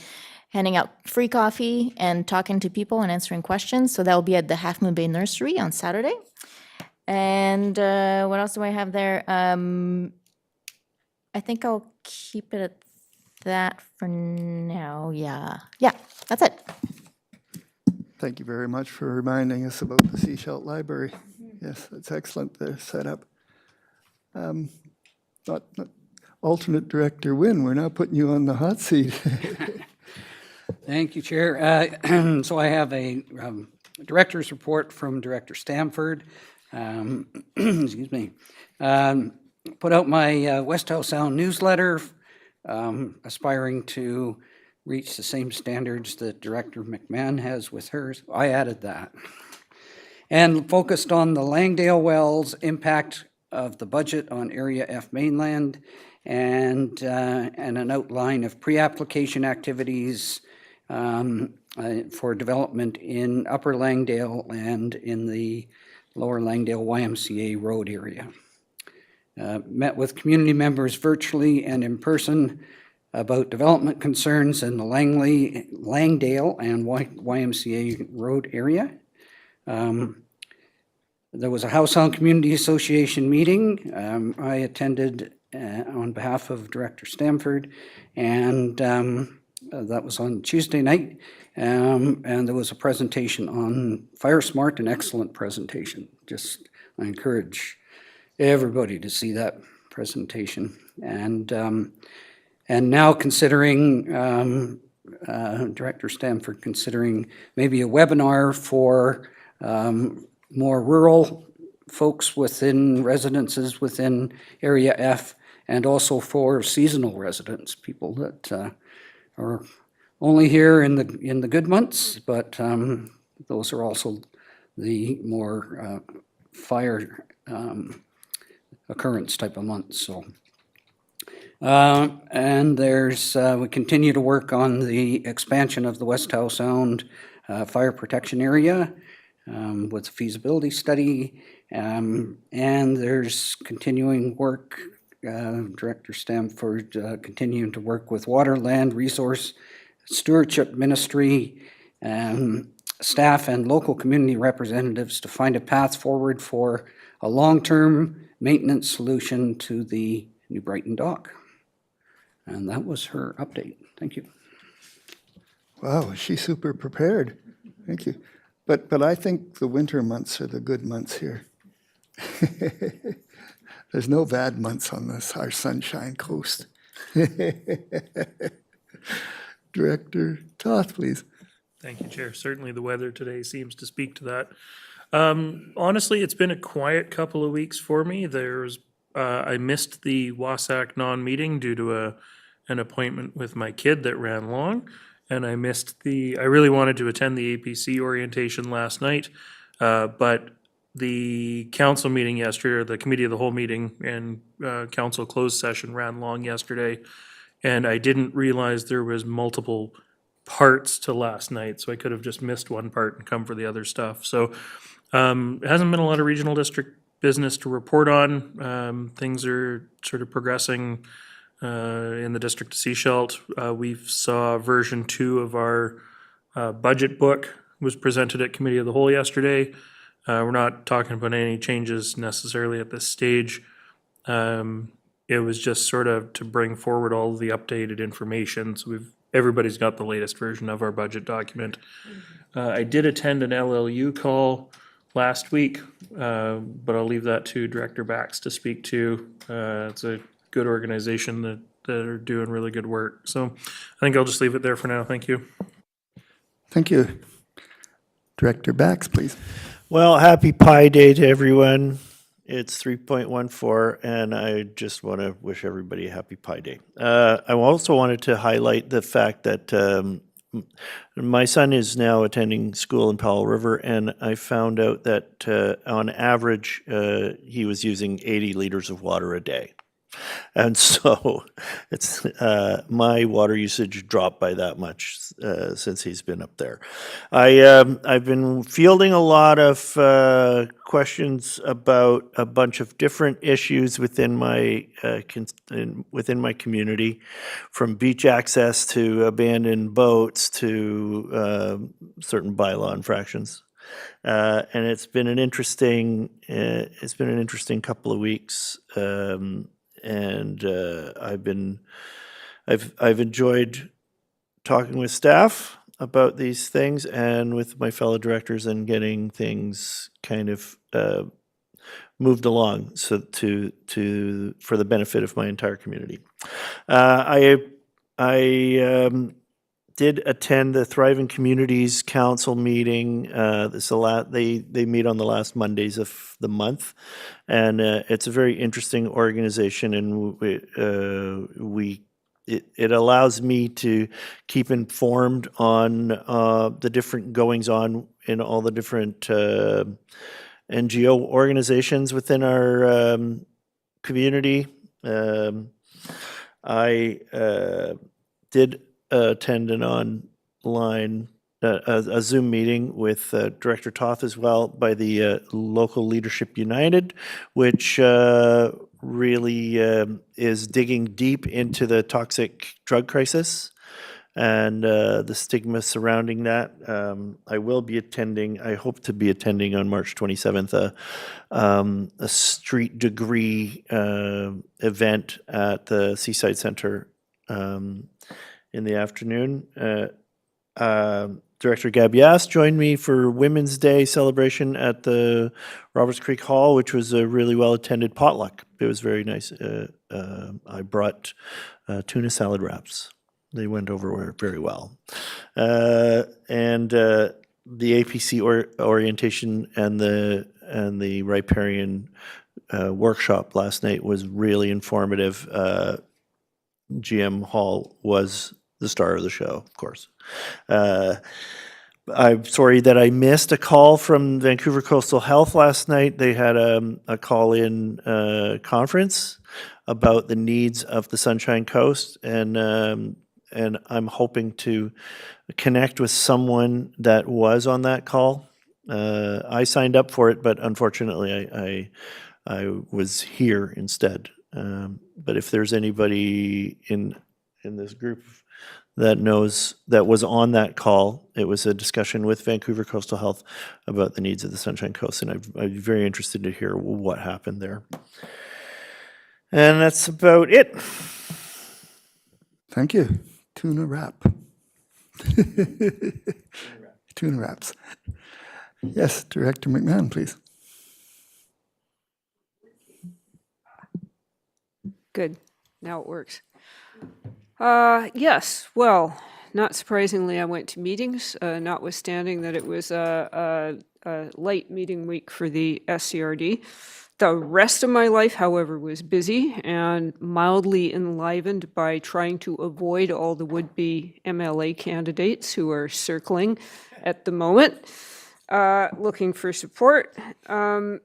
handing out free coffee and talking to people and answering questions. So that will be at the Half Moon Bay Nursery on Saturday. And what else do I have there? I think I'll keep it at that for now. Yeah, that's it. Thank you very much for reminding us about the Seashell Library. Yes, that's excellent, the setup. Not alternate director Wynne, we're now putting you on the hot seat. Thank you, Chair. So I have a director's report from Director Stamford. Excuse me. Put out my West Howe Sound newsletter, aspiring to reach the same standards that Director McMahon has with hers. I added that. And focused on the Langdale Wells impact of the budget on Area F mainland and an outline of pre-application activities for development in Upper Langdale and in the Lower Langdale YMCA Road area. Met with community members virtually and in person about development concerns in the Langdale and YMCA Road area. There was a Howe Sound Community Association meeting. I attended on behalf of Director Stamford, and that was on Tuesday night. And there was a presentation on Fire Smart, an excellent presentation. I encourage everybody to see that presentation. And now considering, Director Stamford considering maybe a webinar for more rural folks within residences within Area F, and also for seasonal residents, people that are only here in the good months, but those are also the more fire occurrence type of months. So, and we continue to work on the expansion of the West Howe Sound fire protection area with a feasibility study, and there's continuing work. Director Stamford continuing to work with Water, Land, Resource Stewardship Ministry, staff and local community representatives to find a path forward for a long-term maintenance solution to the New Brighton dock. And that was her update. Thank you. Wow, she's super prepared. Thank you. But I think the winter months are the good months here. There's no bad months on our Sunshine Coast. Director Toth, please. Thank you, Chair. Certainly the weather today seems to speak to that. Honestly, it's been a quiet couple of weeks for me. I missed the Wasac non-meeting due to an appointment with my kid that ran long. And I really wanted to attend the APC orientation last night, but the council meeting yesterday, or the committee of the whole meeting and council closed session ran long yesterday. And I didn't realize there was multiple parts to last night, so I could have just missed one part and come for the other stuff. So it hasn't been a lot of regional district business to report on. Things are sort of progressing in the district of Seashelt. We saw version 2 of our budget book was presented at committee of the whole yesterday. We're not talking about any changes necessarily at this stage. It was just sort of to bring forward all the updated information. So everybody's got the latest version of our budget document. I did attend an LLU call last week, but I'll leave that to Director Bax to speak to. It's a good organization that are doing really good work. So I think I'll just leave it there for now. Thank you. Thank you. Director Bax, please. Well, happy Pi Day to everyone. It's 3.14, and I just want to wish everybody a happy Pi Day. I also wanted to highlight the fact that my son is now attending school in Powell River, and I found out that on average, he was using 80 liters of water a day. And so it's my water usage dropped by that much since he's been up there. I've been fielding a lot of questions about a bunch of different issues within my community, from beach access to abandoned boats to certain bylaw infractions. And it's been an interesting couple of weeks. And I've enjoyed talking with staff. about these things and with my fellow directors and getting things kind of moved along so to for the benefit of my entire community. I did attend the Thriving Communities Council meeting. They meet on the last Mondays of the month, and it's a very interesting organization, and it allows me to keep informed on the different goings on in all the different NGO organizations within our community. I did attend an online a Zoom meeting with Director Toth as well by the Local Leadership United, which really is digging deep into the toxic drug crisis and the stigma surrounding that. I hope to be attending on March 27th a street degree event at the Seaside Center in the afternoon. Director Gabias joined me for Women's Day celebration at the Roberts Creek Hall, which was a really well-attended potluck. It was very nice. I brought tuna salad wraps. They went over very well. And the APC orientation and the riparian workshop last night was really informative. GM Hall was the star of the show, of course. I'm sorry that I missed a call from Vancouver Coastal Health last night. They had a call-in conference about the needs of the Sunshine Coast, and I'm hoping to connect with someone that was on that call. I signed up for it, but unfortunately, I was here instead. But if there's anybody in this group that knows that was on that call, it was a discussion with Vancouver Coastal Health about the needs of the Sunshine Coast, and I'd be very interested to hear what happened there. And that's about it. Thank you. Tuna wrap. Tuna wraps. Yes, Director McMahon, please. Good. Now it works. Yes, well, not surprisingly, I went to meetings, notwithstanding that it was a late meeting week for the SCRD. The rest of my life, however, was busy and mildly enlivened by trying to avoid all the would-be MLA candidates who are circling at the moment, looking for support. I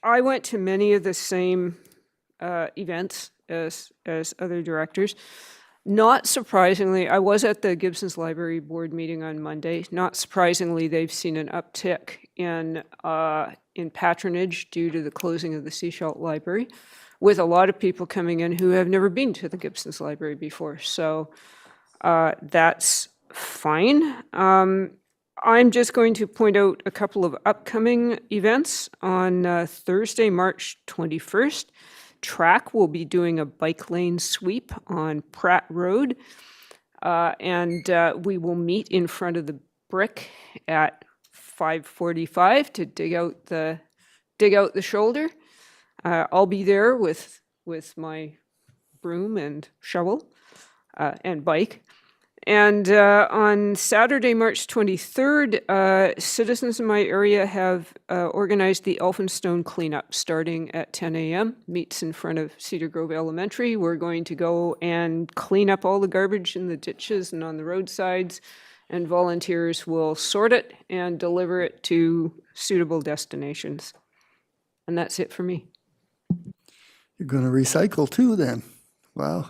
went to many of the same events as other directors. Not surprisingly, I was at the Gibson's Library Board meeting on Monday. Not surprisingly, they've seen an uptick in patronage due to the closing of the Seashell Library, with a lot of people coming in who have never been to the Gibson's Library before. So that's fine. I'm just going to point out a couple of upcoming events. On Thursday, March 21st, TRAC will be doing a bike lane sweep on Pratt Road, and we will meet in front of the Brick at 5:45 to dig out the shoulder. I'll be there with my broom and shovel and bike. And on Saturday, March 23rd, citizens in my area have organized the Elphinstone cleanup starting at 10 a.m. Meets in front of Cedar Grove Elementary. We're going to go and clean up all the garbage in the ditches and on the roadsides, and volunteers will sort it and deliver it to suitable destinations. And that's it for me. You're going to recycle too then? Wow.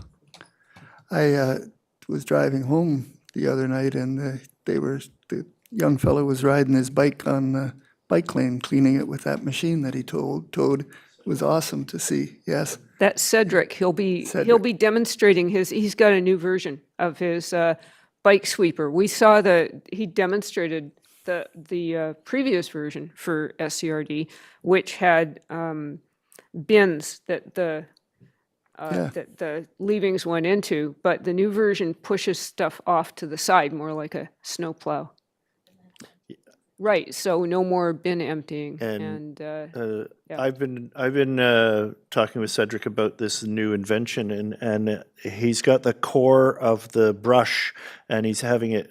I was driving home the other night, and the young fellow was riding his bike on the bike lane, cleaning it with that machine that he towed. It was awesome to see. Yes. That's Cedric. He'll be demonstrating he's got a new version of his bike sweeper. We saw he demonstrated the previous version for SCRD, which had bins that the Yeah. that the leavings went into, but the new version pushes stuff off to the side, more like a snowplow. Right, so no more bin emptying And, and, yeah. I've been talking with Cedric about this new invention, and he's got the core of the brush, and he's having it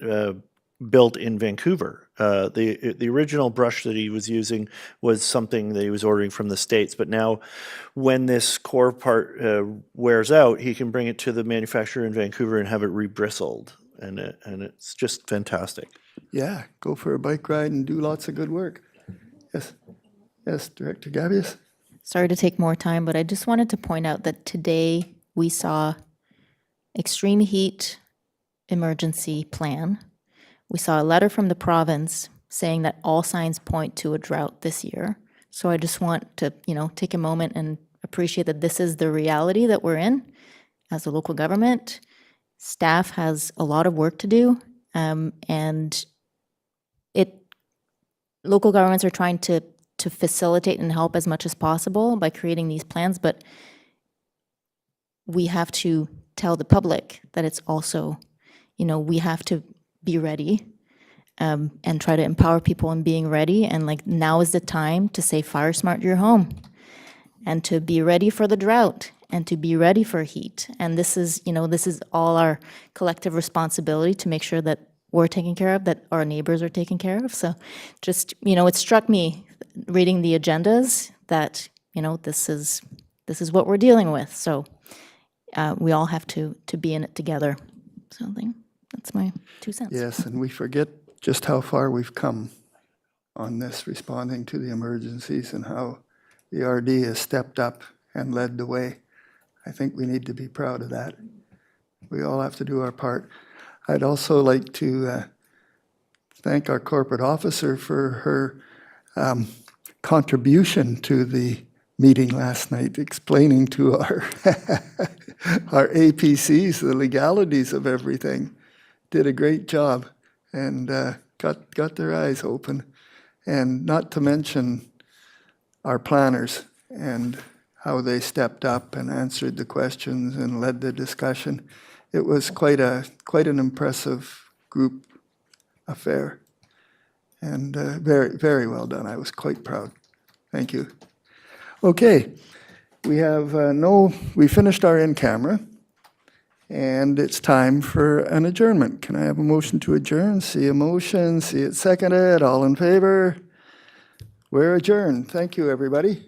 built in Vancouver. The original brush that he was using was something that he was ordering from the States, but now when this core part wears out, he can bring it to the manufacturer in Vancouver and have it rebristled, and it's just fantastic. Yeah, go for a bike ride and do lots of good work. Yes, yes, Director Gabius? Sorry to take more time, but I just wanted to point out that today we saw extreme heat emergency plan. We saw a letter from the province saying that all signs point to a drought this year. So I just want to, take a moment and appreciate that this is the reality that we're in as a local government. Staff has a lot of work to do, and local governments are trying to facilitate and help as much as possible by creating these plans, but we have to tell the public that it's also, we have to be ready, and try to empower people in being ready. And like, now is the time to say fire smart your home and to be ready for the drought and to be ready for heat. And this is all our collective responsibility to make sure that we're taken care of, that our neighbors are taken care of. So just, it struck me reading the agendas that, this is what we're dealing with. So we all have to be in it together. So that's my 2 cents. Yes, and we forget just how far we've come on this, responding to the emergencies, and how the RD has stepped up and led the way. I think we need to be proud of that. We all have to do our part. I'd also like to thank our corporate officer for her contribution to the meeting last night, explaining to our our APCs the legalities of everything. Did a great job and got their eyes open. And not to mention our planners and how they stepped up and answered the questions and led the discussion. It was quite an impressive group affair, and very, very well done. I was quite proud. Thank you. Okay, we finished our in-camera, and it's time for an adjournment. Can I have a motion to adjourn? See a motion, see it seconded, all in favor? We're adjourned. Thank you, everybody.